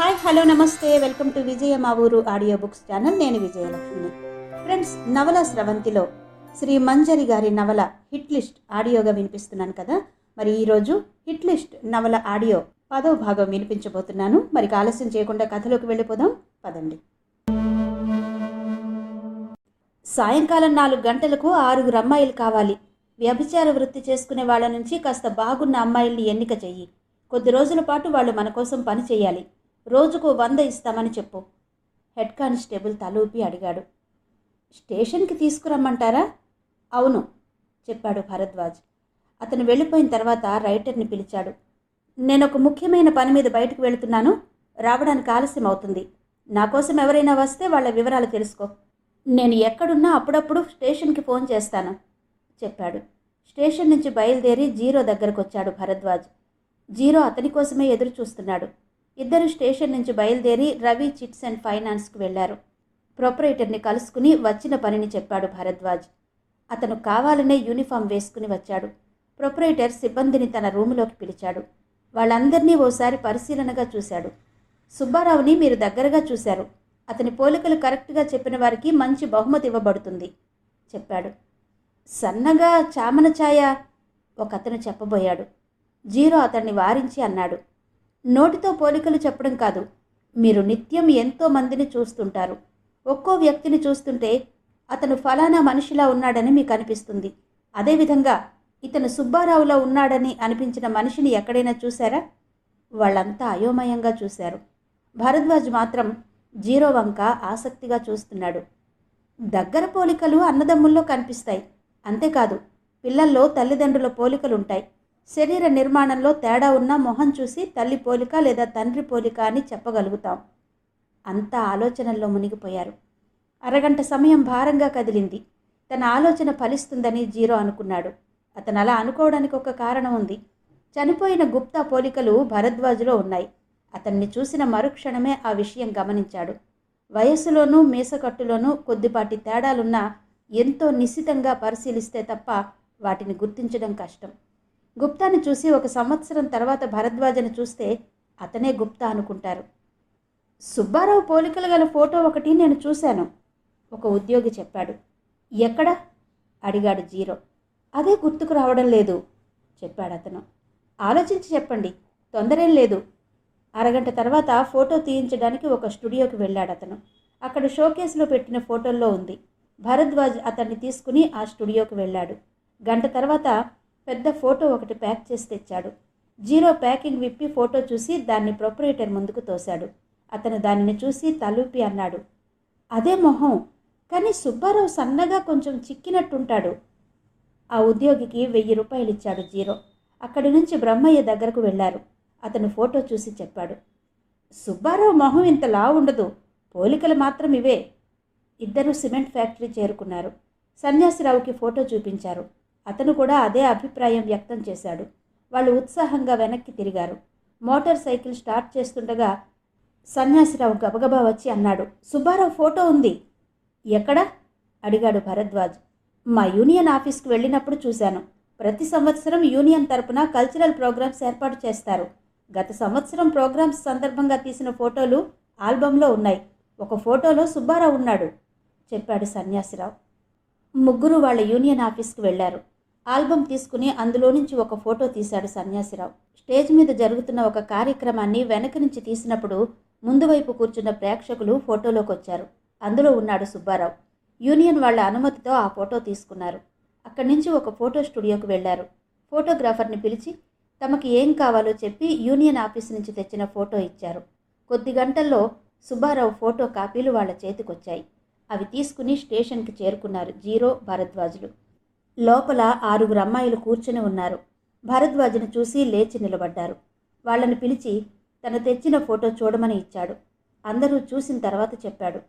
Hi hello నమస్తే welcome to విజయ మా ఊరు ఆడియో బుక్స్ ఛానల్. నేను విజయలక్ష్మిని. ఫ్రెండ్స్, నవల స్రవంతిలో శ్రీ మంజరి గారి నవల హిట్ లిస్ట్ ఆడియోగా వినిపిస్తున్నాను కదా. మరి ఈరోజు హిట్ లిస్ట్ నవల ఆడియో 10వ భాగం వినిపించబోతున్నాను. మరి ఆలస్యం చేయకుండా కథలోకి వెళ్ళిపోదాం పదండి. సాయంకాలం 4 గంటలకు 6 అమ్మాయిలు కావాలి. వ్యభిచార వృత్తి చేసుకునే వాళ్ళ నుంచి కాస్త బాగున్న అమ్మాయిల్ని ఎన్నిక చెయ్యి. కొద్ది రోజుల పాటు వాళ్ళు మన కోసం పని చేయాలి. రోజుకు 100 ఇస్తామని చెప్పు. హెడ్ కానిస్టేబుల్ తలూపి అడిగాడు. స్టేషన్కి తీసుకురమ్మంటారా? అవును చెప్పాడు భరద్వాజ్. అతను వెళ్ళిపోయిన తర్వాత రైటర్ని పిలిచాడు. నేను ఒక ముఖ్యమైన పని మీద బయటకు వెళుతున్నాను, రావడానికి ఆలస్యం అవుతుంది. నా కోసం ఎవరైనా వస్తే వాళ్ళ వివరాలు తెలుసుకో. నేను ఎక్కడున్నా అప్పుడప్పుడు స్టేషన్కి ఫోన్ చేస్తాను చెప్పాడు. స్టేషన్ నుంచి బయలుదేరి జీరో దగ్గరకు వచ్చాడు భరద్వాజ్. జీరో అతని కోసమే ఎదురు చూస్తున్నాడు. ఇద్దరు స్టేషన్ నుంచి బయలుదేరి రవి చిట్స్ అండ్ ఫైనాన్స్కు వెళ్లారు. ప్రొపరేటర్ని కలుసుకుని వచ్చిన పనిని చెప్పాడు భరద్వాజ్. అతను కావాలనే యూనిఫామ్ వేసుకుని వచ్చాడు. ప్రొపరేటర్ సిబ్బందిని తన రూములోకి పిలిచాడు. వాళ్ళందరినీ ఓసారి పరిశీలనగా చూశాడు. సుబ్బారావుని మీరు దగ్గరగా చూశారు. అతని పోలికలు కరెక్ట్గా చెప్పిన వారికి మంచి బహుమతి ఇవ్వబడుతుంది చెప్పాడు. సన్నగా చామన ఛాయ ఒకతను చెప్పబోయాడు. జీరో అతన్ని వారించి అన్నాడు. నోటితో పోలికలు చెప్పడం కాదు, మీరు నిత్యం ఎంతో మందిని చూస్తుంటారు. ఒక్కో వ్యక్తిని చూస్తుంటే అతను ఫలానా మనిషిలా ఉన్నాడని మీకు అనిపిస్తుంది. అదేవిధంగా ఇతను సుబ్బారావులో ఉన్నాడని అనిపించిన మనిషిని ఎక్కడైనా చూశారా? వాళ్ళంతా అయోమయంగా చూశారు. భరద్వాజ్ మాత్రం జీరో వంక ఆసక్తిగా చూస్తున్నాడు. దగ్గర పోలికలు అన్నదమ్ముల్లో కనిపిస్తాయి. అంతేకాదు, పిల్లల్లో తల్లిదండ్రుల పోలికలుంటాయి. శరీర నిర్మాణంలో తేడా ఉన్న మొహం చూసి తల్లి పోలిక లేదా తండ్రి పోలిక అని చెప్పగలుగుతాం. అంతా ఆలోచనల్లో మునిగిపోయారు. అరగంట సమయం భారంగా కదిలింది. తన ఆలోచన ఫలిస్తుందని జీరో అనుకున్నాడు. అతను అలా అనుకోవడానికి ఒక కారణం ఉంది. చనిపోయిన గుప్తా పోలికలు భరద్వాజులో ఉన్నాయి. అతన్ని చూసిన మరుక్షణమే ఆ విషయం గమనించాడు. వయస్సులోనూ మీసకట్టులోనూ కొద్దిపాటి తేడాలున్నా ఎంతో నిశితంగా పరిశీలిస్తే తప్ప వాటిని గుర్తించడం కష్టం. గుప్తాని చూసి 1 సంవత్సరం తర్వాత భరద్వాజను చూస్తే అతనే గుప్తా అనుకుంటారు. సుబ్బారావు పోలికలు గల ఫోటో ఒకటి నేను చూశాను ఒక ఉద్యోగి చెప్పాడు. ఎక్కడ అడిగాడు జీరో. అదే గుర్తుకు రావడం లేదు చెప్పాడు అతను. ఆలోచించి చెప్పండి, తొందరేం లేదు. అరగంట తర్వాత ఫోటో తీయించడానికి ఒక స్టూడియోకి వెళ్ళాడు అతను. అక్కడ షోకేస్లో పెట్టిన ఫోటోల్లో ఉంది. భరద్వాజ్ అతన్ని తీసుకుని ఆ స్టూడియోకి వెళ్ళాడు. గంట తర్వాత పెద్ద ఫోటో ఒకటి ప్యాక్ చేసి తెచ్చాడు. జీరో ప్యాకింగ్ విప్పి ఫోటో చూసి దాన్ని ప్రొపరేటర్ ముందుకు తోశాడు. అతను దానిని చూసి తలూపి అన్నాడు. అదే మొహం, కానీ సుబ్బారావు సన్నగా కొంచెం చిక్కినట్టుంటాడు. ఆ ఉద్యోగికి 1000 రూపాయలు ఇచ్చాడు జీరో. అక్కడి నుంచి బ్రహ్మయ్య దగ్గరకు వెళ్లారు. అతను ఫోటో చూసి చెప్పాడు. సుబ్బారావు మొహం ఇంతలా ఉండదు, పోలికలు మాత్రం ఇవే. ఇద్దరు సిమెంట్ ఫ్యాక్టరీ చేరుకున్నారు. సన్యాసిరావుకి ఫోటో చూపించారు. అతను కూడా అదే అభిప్రాయం వ్యక్తం చేశాడు. వాళ్ళు ఉత్సాహంగా వెనక్కి తిరిగారు. మోటార్ సైకిల్ స్టార్ట్ చేస్తుండగా సన్యాసిరావు గబగబా వచ్చి అన్నాడు. సుబ్బారావు ఫోటో ఉంది. ఎక్కడ అడిగాడు భరద్వాజ్. మా యూనియన్ ఆఫీస్కి వెళ్ళినప్పుడు చూశాను. ప్రతి సంవత్సరం యూనియన్ తరపున కల్చరల్ ప్రోగ్రామ్స్ ఏర్పాటు చేస్తారు. గత సంవత్సరం ప్రోగ్రామ్స్ సందర్భంగా తీసిన ఫోటోలు ఆల్బంలో ఉన్నాయి. ఒక ఫోటోలో సుబ్బారావు ఉన్నాడు చెప్పాడు సన్యాసిరావు. ముగ్గురు వాళ్ళ యూనియన్ ఆఫీస్కి వెళ్లారు. ఆల్బమ్ తీసుకుని అందులో నుంచి ఒక ఫోటో తీశాడు సన్యాసిరావు. స్టేజ్ మీద జరుగుతున్న ఒక కార్యక్రమాన్ని వెనక నుంచి తీసినప్పుడు ముందు వైపు కూర్చున్న ప్రేక్షకులు ఫోటోలోకి వచ్చారు. అందులో ఉన్నాడు సుబ్బారావు. యూనియన్ వాళ్ళ అనుమతితో ఆ ఫోటో తీసుకున్నారు. అక్కడి నుంచి ఒక ఫోటో స్టూడియోకి వెళ్లారు. ఫోటోగ్రాఫర్ని పిలిచి తమకి ఏం కావాలో చెప్పి యూనియన్ ఆఫీస్ నుంచి తెచ్చిన ఫోటో ఇచ్చారు. కొద్ది గంటల్లో సుబ్బారావు ఫోటో కాపీలు వాళ్ళ చేతికొచ్చాయి. అవి తీసుకుని స్టేషన్కి చేరుకున్నారు జీరో, భరద్వాజులు. లోపల 6 అమ్మాయిలు కూర్చుని ఉన్నారు. భరద్వాజును చూసి లేచి నిలబడ్డారు. వాళ్ళని పిలిచి తను తెచ్చిన ఫోటో చూడమని ఇచ్చాడు. అందరూ చూసిన తర్వాత చెప్పాడు.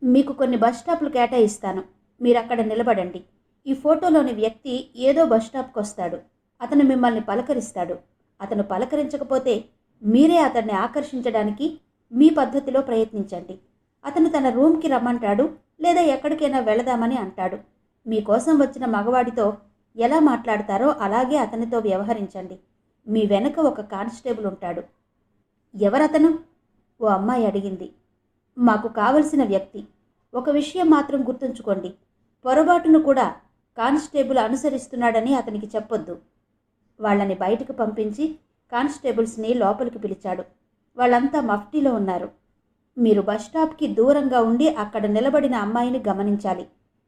మీకు కొన్ని బస్ స్టాప్లు కేటాయిస్తాను, మీరక్కడ నిలబడండి. ఈ ఫోటోలోని వ్యక్తి ఏదో బస్ స్టాప్కి వస్తాడు. అతను మిమ్మల్ని పలకరిస్తాడు. అతను పలకరించకపోతే మీరే అతన్ని ఆకర్షించడానికి మీ పద్ధతిలో ప్రయత్నించండి. అతను తన రూమ్కి రమ్మంటాడు లేదా ఎక్కడికైనా వెళదామని అంటాడు. మీకోసం వచ్చిన మగవాడితో ఎలా మాట్లాడతారో అలాగే అతనితో వ్యవహరించండి. మీ వెనుక ఒక కానిస్టేబుల్ ఉంటాడు. ఎవరతను ఓ అమ్మాయి అడిగింది. మాకు కావలసిన వ్యక్తి. ఒక విషయం మాత్రం గుర్తుంచుకోండి, పొరపాటును కూడా కానిస్టేబుల్ అనుసరిస్తున్నాడని అతనికి చెప్పొద్దు. వాళ్ళని బయటకు పంపించి కానిస్టేబుల్స్ని లోపలికి పిలిచాడు. వాళ్ళంతా మఫ్టీలో ఉన్నారు. మీరు బస్టాప్కి దూరంగా ఉండి అక్కడ నిలబడిన అమ్మాయిని గమనించాలి.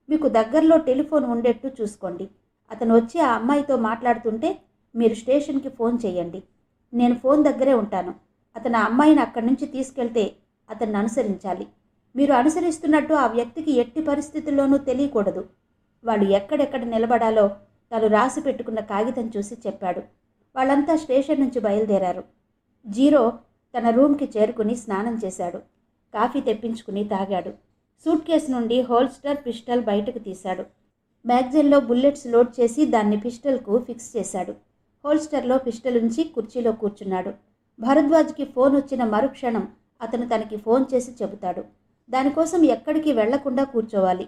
మీకు దగ్గరలో టెలిఫోన్ ఉండేట్టు చూసుకోండి. అతను వచ్చి ఆ అమ్మాయితో మాట్లాడుతుంటే మీరు స్టేషన్కి ఫోన్ చేయండి. నేను ఫోన్ దగ్గరే ఉంటాను. అతను ఆ అమ్మాయిని అక్కడి నుంచి తీసుకెళ్తే అతన్ని అనుసరించాలి. మీరు అనుసరిస్తున్నట్టు ఆ వ్యక్తికి ఎట్టి పరిస్థితుల్లోనూ తెలియకూడదు. వాళ్ళు ఎక్కడెక్కడ నిలబడాలో తను రాసి పెట్టుకున్న కాగితం చూసి చెప్పాడు. వాళ్ళంతా స్టేషన్ నుంచి బయలుదేరారు. జీరో తన రూమ్కి చేరుకుని స్నానం చేశాడు. కాఫీ తెప్పించుకుని తాగాడు. సూట్ కేసు నుండి హోల్స్టర్ పిస్టల్ బయటకు తీశాడు. మ్యాగజైన్లో బుల్లెట్స్ లోడ్ చేసి దాన్ని పిస్టల్కు ఫిక్స్ చేశాడు. హోల్స్టర్లో పిస్టల్ ఉంచి కుర్చీలో కూర్చున్నాడు. భరద్వాజ్కి ఫోన్ వచ్చిన మరుక్షణం అతను తనకి ఫోన్ చేసి చెబుతాడు. దానికోసం ఎక్కడికి వెళ్లకుండా కూర్చోవాలి.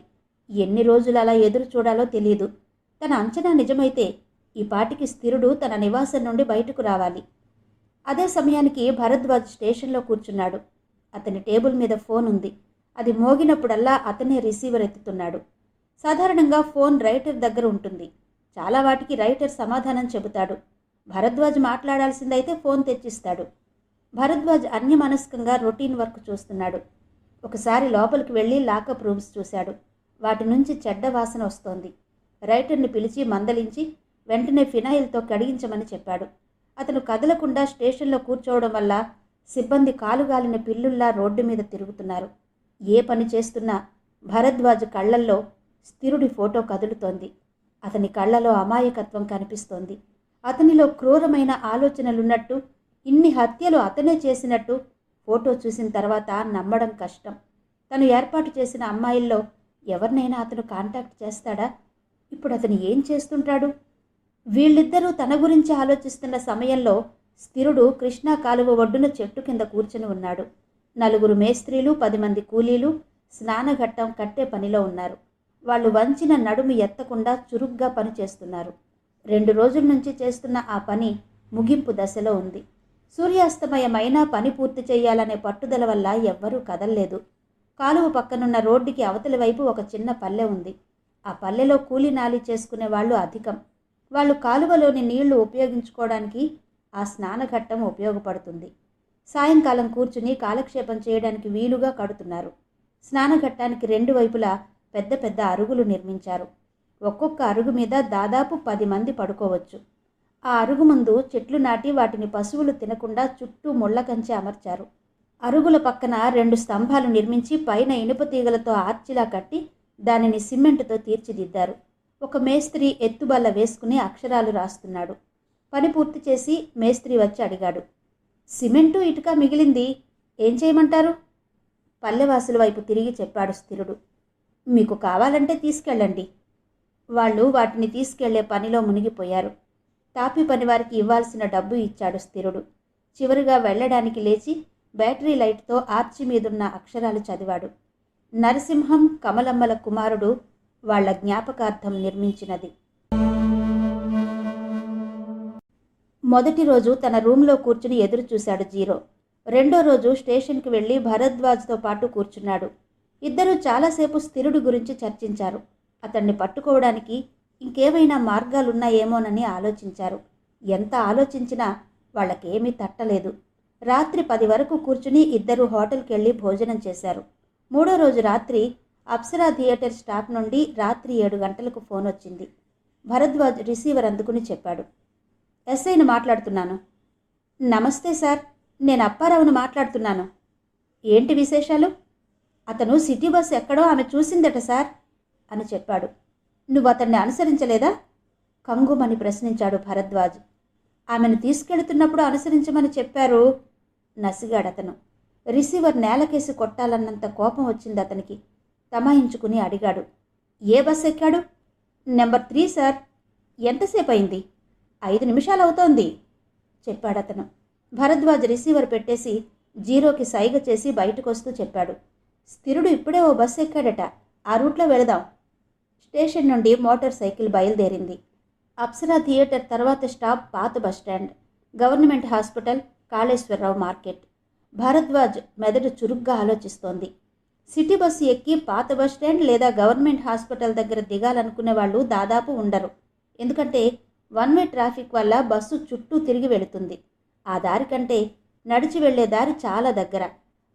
ఎన్ని రోజులు అలా ఎదురు చూడాలో తెలియదు. తన అంచనా నిజమైతే ఈ పాటికి స్థిరుడు తన నివాసం నుండి బయటకు రావాలి. అదే సమయానికి భరద్వాజ్ స్టేషన్లో కూర్చున్నాడు. అతని టేబుల్ మీద ఫోన్ ఉంది. అది మోగినప్పుడల్లా అతనే రిసీవర్ ఎత్తుతున్నాడు. సాధారణంగా ఫోన్ రైటర్ దగ్గర ఉంటుంది. చాలా వాటికి రైటర్ సమాధానం చెబుతాడు. భరద్వాజ్ మాట్లాడాల్సిందైతే ఫోన్ తెచ్చిస్తాడు. భరద్వాజ్ అన్యమనస్కంగా రొటీన్ వర్క్ చూస్తున్నాడు. ఒకసారి లోపలికి వెళ్ళి లాకప్ రూమ్స్ చూశాడు. వాటి నుంచి చెడ్డ వాసన వస్తోంది. రైటర్ని పిలిచి మందలించి వెంటనే ఫినాయిల్తో కడిగించమని చెప్పాడు. అతను కదలకుండా స్టేషన్లో కూర్చోవడం వల్ల సిబ్బంది కాలుగాలిన పిల్లుల్లా రోడ్డు మీద తిరుగుతున్నారు. ఏ పని చేస్తున్నా భరద్వాజ్ కళ్లల్లో స్థిరుడి ఫోటో కదులుతోంది. అతని కళ్లలో అమాయకత్వం కనిపిస్తోంది. అతనిలో క్రూరమైన ఆలోచనలున్నట్టు, ఇన్ని హత్యలు అతనే చేసినట్టు ఫోటో చూసిన తర్వాత నమ్మడం కష్టం. తను ఏర్పాటు చేసిన అమ్మాయిల్లో ఎవరినైనా అతను కాంటాక్ట్ చేస్తాడా? ఇప్పుడు అతను ఏం చేస్తుంటాడు? వీళ్ళిద్దరూ తన గురించి ఆలోచిస్తున్న సమయంలో స్థిరుడు కృష్ణా కాలువ ఒడ్డున చెట్టు కింద కూర్చుని ఉన్నాడు. 4 మేస్త్రీలు 10 మంది కూలీలు స్నానఘట్టం కట్టే పనిలో ఉన్నారు. వాళ్ళు వంచిన నడుము ఎత్తకుండా చురుగ్గా పనిచేస్తున్నారు. 2 రోజుల నుంచి చేస్తున్న ఆ పని ముగింపు దశలో ఉంది. సూర్యాస్తమయమైనా పని పూర్తి చేయాలనే పట్టుదల వల్ల ఎవ్వరూ కదల్లేదు. కాలువ పక్కనున్న రోడ్డుకి అవతలి వైపు ఒక చిన్న పల్లె ఉంది. ఆ పల్లెలో కూలీ నాలి చేసుకునే వాళ్ళు అధికం. వాళ్ళు కాలువలోని నీళ్లు ఉపయోగించుకోవడానికి ఆ స్నానఘట్టం ఉపయోగపడుతుంది. సాయంకాలం కూర్చుని కాలక్షేపం చేయడానికి వీలుగా కడుతున్నారు. స్నానఘట్టానికి 2 వైపులా పెద్ద పెద్ద అరుగులు నిర్మించారు. ఒక్కొక్క అరుగు మీద దాదాపు 10 మంది పడుకోవచ్చు. ఆ అరుగు ముందు చెట్లు నాటి వాటిని పశువులు తినకుండా చుట్టూ ముళ్ళ కంచె అమర్చారు. అరుగుల పక్కన 2 స్తంభాలు నిర్మించి పైన ఇనుప తీగలతో ఆర్చిలా కట్టి దానిని సిమెంటుతో తీర్చిదిద్దారు. ఒక మేస్త్రి ఎత్తుబల్ల వేసుకుని అక్షరాలు రాస్తున్నాడు. పని పూర్తి చేసి మేస్త్రి వచ్చి అడిగాడు, సిమెంటు ఇటుక మిగిలింది, ఏం చేయమంటారు? పల్లెవాసుల వైపు తిరిగి చెప్పాడు స్థిరుడు. మీకు కావాలంటే తీసుకెళ్ళండి. వాళ్ళు వాటిని తీసుకెళ్లే పనిలో మునిగిపోయారు. తాపీ పనివారికి ఇవ్వాల్సిన డబ్బు ఇచ్చాడు స్థిరుడు. చివరిగా వెళ్ళడానికి లేచి బ్యాటరీ లైట్తో ఆర్చి మీదున్న అక్షరాలు చదివాడు. నరసింహం కమలమ్మల కుమారుడు వాళ్ల జ్ఞాపకార్థం నిర్మించినది. మొదటి రోజు తన రూమ్లో కూర్చుని ఎదురు చూశాడు జీరో. 2వ రోజు స్టేషన్కి వెళ్ళి భరద్వాజ్తో పాటు కూర్చున్నాడు. ఇద్దరూ చాలాసేపు స్థిరుడి గురించి చర్చించారు. అతన్ని పట్టుకోవడానికి ఇంకేమైనా మార్గాలున్నాయేమోనని ఆలోచించారు. ఎంత ఆలోచించినా వాళ్ళకేమీ తట్టలేదు. రాత్రి 10 వరకు కూర్చుని ఇద్దరు హోటల్కి వెళ్ళి భోజనం చేశారు. 3వ రోజు రాత్రి అప్సరా థియేటర్ స్టాఫ్ నుండి రాత్రి 7 గంటలకు ఫోన్ వచ్చింది. భరద్వాజ్ రిసీవర్ అందుకుని చెప్పాడు, ఎస్ఐని మాట్లాడుతున్నాను. నమస్తే సార్, నేను అప్పారావును మాట్లాడుతున్నాను. ఏంటి విశేషాలు? అతను సిటీ బస్ ఎక్కడో ఆమె చూసిందట సార్ అని చెప్పాడు. నువ్వు అతన్ని అనుసరించలేదా? కంగుమని ప్రశ్నించాడు భరద్వాజ్. ఆమెను తీసుకెళ్తున్నప్పుడు అనుసరించమని చెప్పారు నసిగాడతను. రిసీవర్ నేలకేసి కొట్టాలన్నంత కోపం వచ్చింది అతనికి. తమాయించుకుని అడిగాడు, ఏ బస్ ఎక్కాడు? Number 3 sir. ఎంతసేపు అయింది? 5 నిమిషాలు అవుతోంది చెప్పాడతను. భరద్వాజ్ రిసీవర్ పెట్టేసి జీరోకి సైగ చేసి బయటకొస్తూ చెప్పాడు, స్థిరుడు ఇప్పుడే ఓ బస్సు ఎక్కాడట, ఆ రూట్లో వెళదాం. స్టేషన్ నుండి మోటార్ సైకిల్ బయలుదేరింది. అప్సరా థియేటర్ తర్వాత స్టాప్ పాత bus stand, government hospital, Kaleswara Rao market. Bharadwaj మెదడు చురుగ్గా ఆలోచిస్తోంది. సిటీ బస్సు ఎక్కి పాత బస్టాండ్ లేదా గవర్నమెంట్ హాస్పిటల్ దగ్గర దిగాలనుకునే వాళ్ళు దాదాపు ఉండరు. ఎందుకంటే వన్ వే ట్రాఫిక్ వల్ల బస్సు చుట్టూ తిరిగి వెళుతుంది. ఆ దారి కంటే నడిచి వెళ్లే దారి చాలా దగ్గర.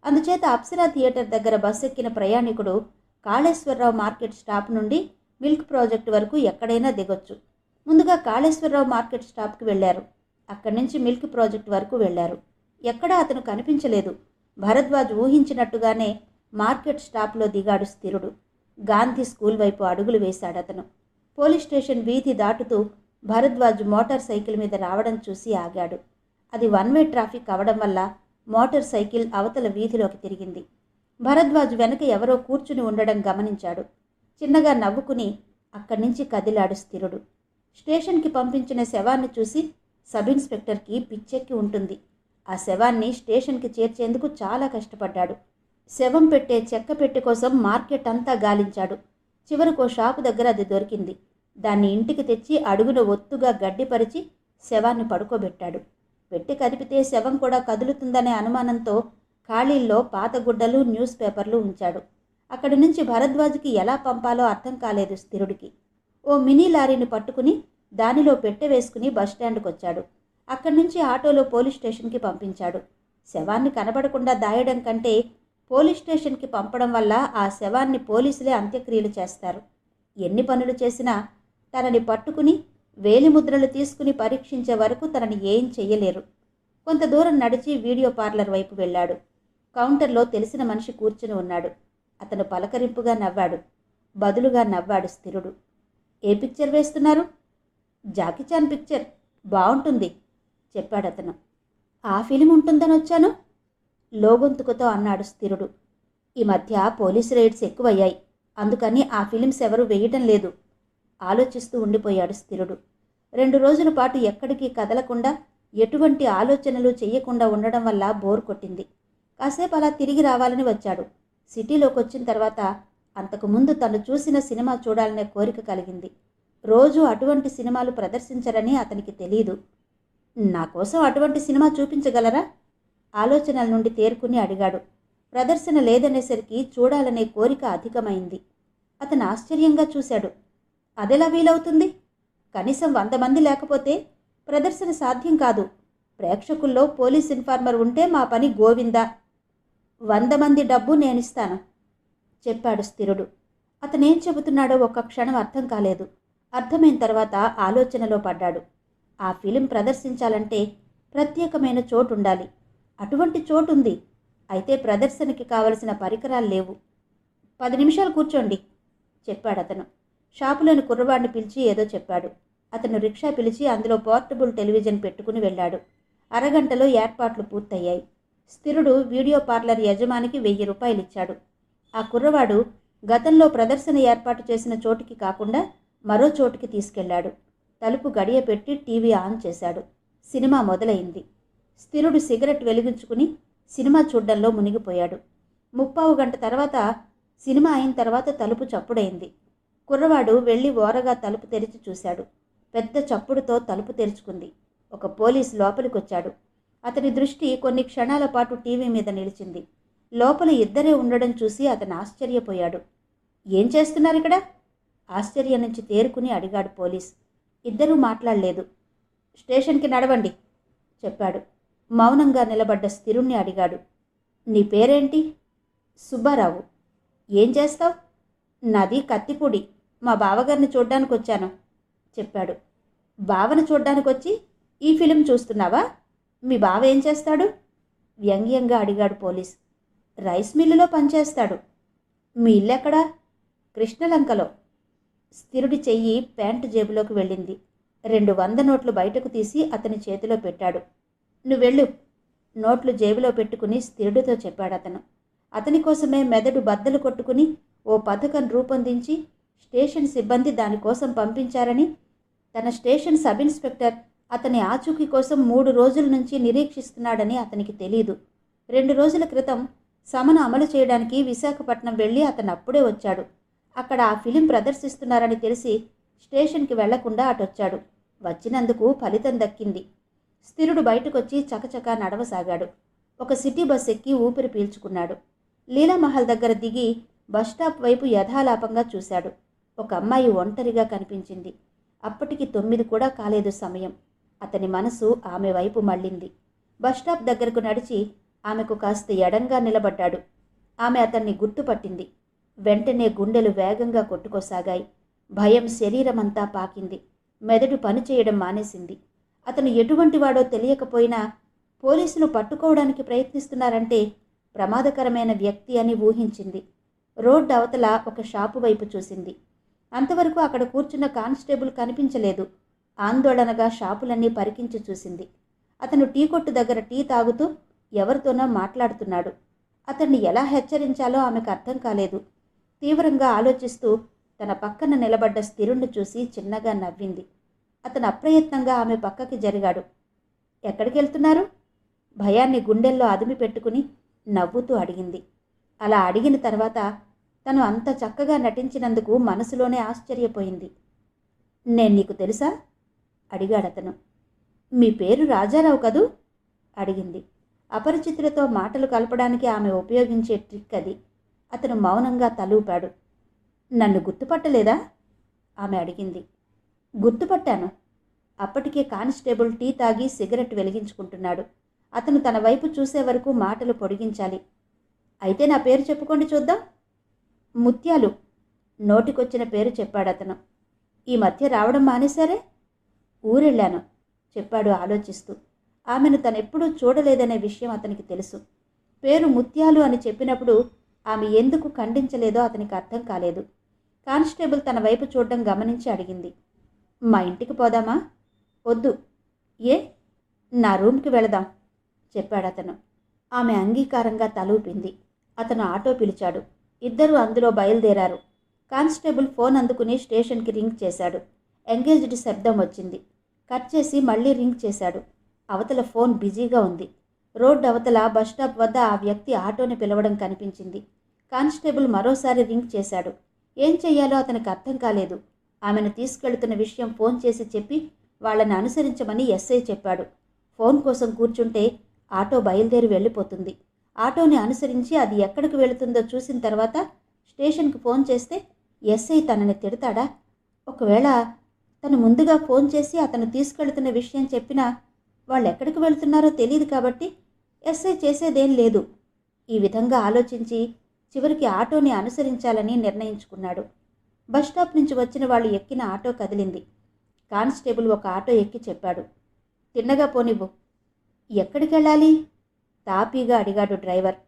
అందుచేత అప్సరా థియేటర్ దగ్గర బస్సు ఎక్కిన ప్రయాణికుడు కాళేశ్వరరావు మార్కెట్ స్టాప్ నుండి మిల్క్ ప్రాజెక్టు వరకు ఎక్కడైనా దిగొచ్చు. ముందుగా కాళేశ్వరరావు మార్కెట్ స్టాప్కి వెళ్లారు. అక్కడి నుంచి మిల్క్ ప్రాజెక్టు వరకు వెళ్లారు. ఎక్కడా అతను కనిపించలేదు. భరద్వాజ్ ఊహించినట్టుగానే మార్కెట్ స్టాప్లో దిగాడు స్థిరుడు. గాంధీ స్కూల్ వైపు అడుగులు వేశాడతను. పోలీస్ స్టేషన్ వీధి దాటుతూ భరద్వాజ్ మోటార్ సైకిల్ మీద రావడం చూసి ఆగాడు. అది వన్ వే ట్రాఫిక్ అవడం వల్ల మోటార్ సైకిల్ అవతల వీధిలోకి తిరిగింది. భరద్వాజ్ వెనక ఎవరో కూర్చుని ఉండడం గమనించాడు. చిన్నగా నవ్వుకుని అక్కడి నుంచి కదిలాడు స్థిరుడు. స్టేషన్కి పంపించిన శవాన్ని చూసి సబ్ ఇన్స్పెక్టర్కి పిచ్చెక్కి ఉంటుంది. ఆ శవాన్ని స్టేషన్కి చేర్చేందుకు చాలా కష్టపడ్డాడు. శవం పెట్టే చెక్క పెట్టె కోసం మార్కెట్ అంతా గాలించాడు. చివరకు షాపు దగ్గర అది దొరికింది. దాన్ని ఇంటికి తెచ్చి అడుగున ఒత్తుగా గడ్డిపరిచి శవాన్ని పడుకోబెట్టాడు. పెట్టి కదిపితే శవం కూడా కదులుతుందనే అనుమానంతో ఖాళీల్లో పాత గుడ్డలు, న్యూస్ పేపర్లు ఉంచాడు. అక్కడి నుంచి భరద్వాజ్కి ఎలా పంపాలో అర్థం కాలేదు స్థిరుడికి. ఓ మినీ లారీని పట్టుకుని దానిలో పెట్టె వేసుకుని బస్టాండ్కి వచ్చాడు. అక్కడి నుంచి ఆటోలో పోలీస్ స్టేషన్కి పంపించాడు. శవాన్ని కనబడకుండా దాయడం కంటే పోలీస్ స్టేషన్కి పంపడం వల్ల ఆ శవాన్ని పోలీసులే అంత్యక్రియలు చేస్తారు. ఎన్ని పనులు చేసినా తనని పట్టుకుని వేలిముద్రలు తీసుకుని పరీక్షించే వరకు తనని ఏం చెయ్యలేరు. కొంత దూరం నడిచి వీడియో పార్లర్ వైపు వెళ్ళాడు. కౌంటర్లో తెలిసిన మనిషి కూర్చుని ఉన్నాడు. అతను పలకరింపుగా నవ్వాడు. బదులుగా నవ్వాడు స్థిరుడు. ఏ పిక్చర్ వేస్తున్నారు? జాకీచాన్ పిక్చర్, బాగుంటుంది చెప్పాడతను. ఆ ఫిలిం ఉంటుందని వచ్చాను లోగొంతుకుతో అన్నాడు స్థిరుడు. ఈ మధ్య పోలీసు రైడ్స్ ఎక్కువయ్యాయి, అందుకని ఆ ఫిలిమ్స్ ఎవరూ వేయటం లేదు ఆలోచిస్తూ ఉండిపోయాడు స్థిరుడు. 2 రోజుల పాటు ఎక్కడికి కదలకుండా ఎటువంటి ఆలోచనలు చెయ్యకుండా ఉండడం వల్ల బోర్ కొట్టింది. కాసేపు అలా తిరిగి రావాలని వచ్చాడు. సిటీలోకి వచ్చిన తర్వాత అంతకుముందు తను చూసిన సినిమా చూడాలనే కోరిక కలిగింది. రోజు అటువంటి సినిమాలు ప్రదర్శించరని అతనికి తెలీదు. నా కోసం అటువంటి సినిమా చూపించగలరా? ఆలోచనల నుండి తేరుకుని అడిగాడు. ప్రదర్శన లేదనేసరికి చూడాలనే కోరిక అధికమైంది. అతను ఆశ్చర్యంగా చూశాడు. అదెలా వీలవుతుంది? కనీసం 100 మంది లేకపోతే ప్రదర్శన సాధ్యం కాదు. ప్రేక్షకుల్లో పోలీస్ ఇన్ఫార్మర్ ఉంటే మా పని గోవిందా. 100 మంది డబ్బు నేనిస్తాను చెప్పాడు స్థిరుడు. అతనేం చెబుతున్నాడో ఒక్క క్షణం అర్థం కాలేదు. అర్థమైన తర్వాత ఆలోచనలో పడ్డాడు. ఆ ఫిలిం ప్రదర్శించాలంటే ప్రత్యేకమైన చోటు ఉండాలి. అటువంటి చోటుంది. అయితే ప్రదర్శనకి కావలసిన పరికరాలు లేవు. 10 నిమిషాలు కూర్చోండి చెప్పాడతను. షాపులోని కుర్రవాడిని పిలిచి ఏదో చెప్పాడు. అతను రిక్షా పిలిచి అందులో పోర్టబుల్ టెలివిజన్ పెట్టుకుని వెళ్ళాడు. అరగంటలో ఏర్పాట్లు పూర్తయ్యాయి. స్థిరుడు వీడియో పార్లర్ యజమానికి 1000 రూపాయలు ఇచ్చాడు. ఆ కుర్రవాడు గతంలో ప్రదర్శన ఏర్పాటు చేసిన చోటుకి కాకుండా మరో చోటుకి తీసుకెళ్లాడు. తలుపు గడియ పెట్టి టీవీ ఆన్ చేశాడు. సినిమా మొదలైంది. స్థిరుడు సిగరెట్ వెలిగించుకుని సినిమా చూడ్డంలో మునిగిపోయాడు. 30 గంట తర్వాత సినిమా అయిన తర్వాత తలుపు చప్పుడైంది. కుర్రవాడు వెళ్ళి ఓరగా తలుపు తెరిచి చూశాడు. పెద్ద చప్పుడుతో తలుపు తెరుచుకుంది. ఒక పోలీసు లోపలికొచ్చాడు. అతని దృష్టి కొన్ని క్షణాల పాటు టీవీ మీద నిలిచింది. లోపల ఇద్దరే ఉండడం చూసి అతను ఆశ్చర్యపోయాడు. ఏం చేస్తున్నారు ఇక్కడ? ఆశ్చర్యం నుంచి తేరుకుని అడిగాడు పోలీస్. ఇద్దరూ మాట్లాడలేదు. స్టేషన్కి నడవండి చెప్పాడు. మౌనంగా నిలబడ్డ స్థిరుణ్ణి అడిగాడు. నీ పేరేంటి? సుబ్బారావు. ఏం చేస్తావు? నాది కత్తిపూడి. మా బావగారిని చూడ్డానికి వచ్చాను చెప్పాడు. బావను చూడ్డానికి వచ్చి ఈ ఫిలిం చూస్తున్నావా? మీ బావ ఏం చేస్తాడు? వ్యంగ్యంగా అడిగాడు పోలీస్. రైస్ మిల్లులో పనిచేస్తాడు. మీ ఇల్లెక్కడా? కృష్ణలంకలో. స్థిరుడి చెయ్యి ప్యాంటు జేబులోకి వెళ్ళింది. 200 నోట్లు బయటకు తీసి అతని చేతిలో పెట్టాడు. నువ్వెళ్ళు నోట్లు జేబులో పెట్టుకుని స్థిరుడితో చెప్పాడతను. అతని కోసమే మెదడు బద్దలు కొట్టుకుని ఓ పథకం రూపొందించి స్టేషన్ సిబ్బంది దానికోసం పంపించారని, తన స్టేషన్ సబ్ ఇన్స్పెక్టర్ అతని ఆచూకీ కోసం 3 రోజుల నుంచి నిరీక్షిస్తున్నాడని అతనికి తెలీదు. 2 రోజుల క్రితం సమను అమలు చేయడానికి విశాఖపట్నం వెళ్ళి అతను అప్పుడే వచ్చాడు. అక్కడ ఆ ఫిలిం ప్రదర్శిస్తున్నారని తెలిసి స్టేషన్కి వెళ్లకుండా అటొచ్చాడు. వచ్చినందుకు ఫలితం దక్కింది. స్థిరుడు బయటకొచ్చి చకచకా నడవసాగాడు. ఒక సిటీ బస్ ఎక్కి ఊపిరి పీల్చుకున్నాడు. లీలామహల్ దగ్గర దిగి బస్టాప్ వైపు యథాలాపంగా చూశాడు. ఒక అమ్మాయి ఒంటరిగా కనిపించింది. అప్పటికి 9 కూడా కాలేదు సమయం. అతని మనసు ఆమె వైపు మళ్ళింది. బస్టాప్ దగ్గరకు నడిచి ఆమెకు కాస్త ఎడంగా నిలబడ్డాడు. ఆమె అతన్ని గుర్తుపట్టింది. వెంటనే గుండెలు వేగంగా కొట్టుకోసాగాయి. భయం శరీరమంతా పాకింది. మెదడు పనిచేయడం మానేసింది. అతను ఎటువంటి వాడో తెలియకపోయినా పోలీసులు పట్టుకోవడానికి ప్రయత్నిస్తున్నారంటే ప్రమాదకరమైన వ్యక్తి అని ఊహించింది. రోడ్డు అవతల ఒక షాపు వైపు చూసింది. అంతవరకు అక్కడ కూర్చున్న కానిస్టేబుల్ కనిపించలేదు. ఆందోళనగా షాపులన్నీ పరికించి చూసింది. అతను టీ కొట్టు దగ్గర టీ తాగుతూ ఎవరితోనో మాట్లాడుతున్నాడు. అతన్ని ఎలా హెచ్చరించాలో ఆమెకు అర్థం కాలేదు. తీవ్రంగా ఆలోచిస్తూ తన పక్కన నిలబడ్డ స్థిరుణ్ణి చూసి చిన్నగా నవ్వింది. అతను అప్రయత్నంగా ఆమె పక్కకి జరిగాడు. ఎక్కడికి వెళ్తున్నారు? భయాన్ని గుండెల్లో అదిమి పెట్టుకుని నవ్వుతూ అడిగింది. అలా అడిగిన తర్వాత తను అంత చక్కగా నటించినందుకు మనసులోనే ఆశ్చర్యపోయింది. నేను నీకు తెలుసా? అడిగాడతను. మీ పేరు రాజారావు కదూ? అడిగింది. అపరిచితులతో మాటలు కలపడానికి ఆమె ఉపయోగించే ట్రిక్ అది. అతను మౌనంగా తలూపాడు. నన్ను గుర్తుపట్టలేదా? ఆమె అడిగింది. గుర్తుపట్టాను. అప్పటికే కానిస్టేబుల్ టీ తాగి సిగరెట్ వెలిగించుకుంటున్నాడు. అతను తన వైపు చూసే వరకు మాటలు పొడిగించాలి. అయితే నా పేరు చెప్పుకోండి చూద్దాం. ముత్యాలు. నోటికొచ్చిన పేరు చెప్పాడతను. ఈ మధ్య రావడం మానేశారే? ఊరెళ్ళాను చెప్పాడు ఆలోచిస్తూ. ఆమెను తనెప్పుడూ చూడలేదనే విషయం అతనికి తెలుసు. పేరు ముత్యాలు అని చెప్పినప్పుడు ఆమె ఎందుకు ఖండించలేదో అతనికి అర్థం కాలేదు. కానిస్టేబుల్ తన వైపు చూడడం గమనించి అడిగింది. మా ఇంటికి పోదామా? వద్దు. ఏ? నా రూమ్కి వెళదాం చెప్పాడతను. ఆమె అంగీకారంగా తలూపింది. అతను ఆటో పిలిచాడు. ఇద్దరూ అందులో బయలుదేరారు. కానిస్టేబుల్ ఫోన్ అందుకుని స్టేషన్కి రింగ్ చేశాడు. ఎంగేజ్డ్ శబ్దం వచ్చింది. కట్ చేసి మళ్ళీ రింగ్ చేశాడు. అవతల ఫోన్ బిజీగా ఉంది. రోడ్డు అవతల బస్టాప్ వద్ద ఆ వ్యక్తి ఆటోని పిలవడం కనిపించింది. కానిస్టేబుల్ మరోసారి రింగ్ చేశాడు. ఏం చెయ్యాలో అతనికి అర్థం కాలేదు. ఆమెను తీసుకెళ్తున్న విషయం ఫోన్ చేసి చెప్పి వాళ్ళని అనుసరించమని ఎస్ఐ చెప్పాడు. ఫోన్ కోసం కూర్చుంటే ఆటో బయలుదేరి వెళ్ళిపోతుంది. ఆటోని అనుసరించి అది ఎక్కడికి వెళుతుందో చూసిన తర్వాత స్టేషన్కి ఫోన్ చేస్తే ఎస్ఐ తనని తిడతాడా? ఒకవేళ తను ముందుగా ఫోన్ చేసి అతను తీసుకెళ్తున్న విషయం చెప్పినా వాళ్ళు ఎక్కడికి వెళుతున్నారో తెలియదు కాబట్టి ఎస్ఐ చేసేదేం లేదు. ఈ విధంగా ఆలోచించి చివరికి ఆటోని అనుసరించాలని నిర్ణయించుకున్నాడు. బస్టాప్ నుంచి వచ్చిన వాళ్ళు ఎక్కిన ఆటో కదిలింది. కానిస్టేబుల్ ఒక ఆటో ఎక్కి చెప్పాడు. తిన్నగా పోనివ్వు. ఎక్కడికి వెళ్ళాలి? తాపీగా అడిగాడు డ్రైవర్.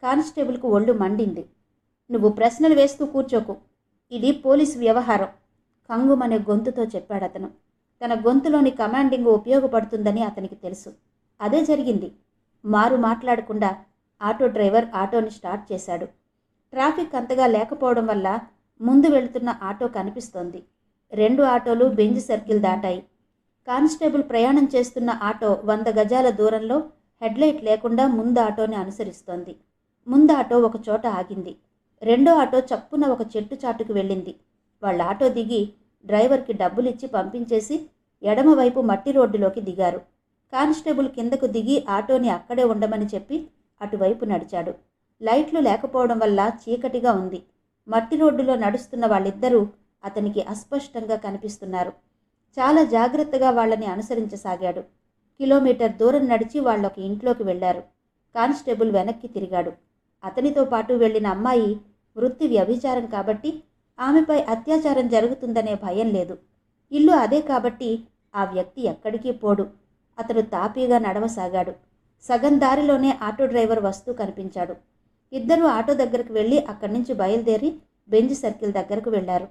కానిస్టేబుల్కు ఒళ్ళు మండింది. నువ్వు ప్రశ్నలు వేస్తూ కూర్చోకు. ఇది పోలీసు వ్యవహారం కంగుమనే గొంతుతో చెప్పాడతను. తన గొంతులోని కమాండింగ్ ఉపయోగపడుతుందని అతనికి తెలుసు. అదే జరిగింది. మారు మాట్లాడకుండా ఆటో డ్రైవర్ ఆటోని స్టార్ట్ చేశాడు. ట్రాఫిక్ అంతగా లేకపోవడం వల్ల ముందు వెళుతున్న ఆటో కనిపిస్తోంది. 2 ఆటోలు బెంజ్ సర్కిల్ దాటాయి. కానిస్టేబుల్ ప్రయాణం చేస్తున్న ఆటో 100 గజాల దూరంలో హెడ్లైట్ లేకుండా ముందు ఆటోని అనుసరిస్తోంది. ముందు ఆటో ఒక చోట ఆగింది. రెండో ఆటో చప్పున ఒక చెట్టు చాటుకు వెళ్ళింది. వాళ్ళ ఆటో దిగి డ్రైవర్కి డబ్బులిచ్చి పంపించేసి ఎడమవైపు మట్టి రోడ్డులోకి దిగారు. కానిస్టేబుల్ కిందకు దిగి ఆటోని అక్కడే ఉండమని చెప్పి అటువైపు నడిచాడు. లైట్లు లేకపోవడం వల్ల చీకటిగా ఉంది. మట్టి రోడ్డులో నడుస్తున్న వాళ్ళిద్దరూ అతనికి అస్పష్టంగా కనిపిస్తున్నారు. చాలా జాగ్రత్తగా వాళ్ళని అనుసరించసాగాడు. కిలోమీటర్ దూరం నడిచి వాళ్ళొక ఇంట్లోకి వెళ్లారు. కానిస్టేబుల్ వెనక్కి తిరిగాడు. అతనితో పాటు వెళ్లిన అమ్మాయి వృత్తి వ్యభిచారం కాబట్టి ఆమెపై అత్యాచారం జరుగుతుందనే భయం లేదు. ఇల్లు అదే కాబట్టి ఆ వ్యక్తి ఎక్కడికి పోడు. అతను తాపీగా నడవసాగాడు. సగం దారిలోనే ఆటో డ్రైవర్ వస్తూ కనిపించాడు. ఇద్దరూ ఆటో దగ్గరకు వెళ్ళి అక్కడి నుంచి బయలుదేరి బెంజ్ సర్కిల్ దగ్గరకు వెళ్లారు.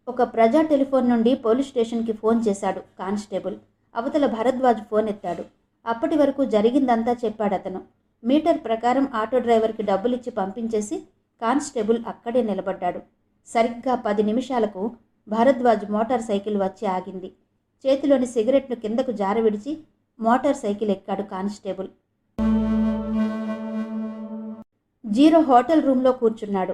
ఒక ప్రజా టెలిఫోన్ నుండి పోలీస్ స్టేషన్కి ఫోన్ చేశాడు కానిస్టేబుల్. అవతల భరద్వాజ్ ఫోన్ ఎత్తాడు. అప్పటి వరకు జరిగిందంతా చెప్పాడతను. మీటర్ ప్రకారం ఆటో డ్రైవర్కి డబ్బులిచ్చి పంపించేసి కానిస్టేబుల్ అక్కడే నిలబడ్డాడు. సరిగ్గా 10 నిమిషాలకు భరద్వాజ్ మోటార్ సైకిల్ వచ్చి ఆగింది. చేతిలోని సిగరెట్ను కిందకు జారవిడిచి మోటార్ సైకిల్ ఎక్కాడు కానిస్టేబుల్. 0 హోటల్ రూమ్లో కూర్చున్నాడు.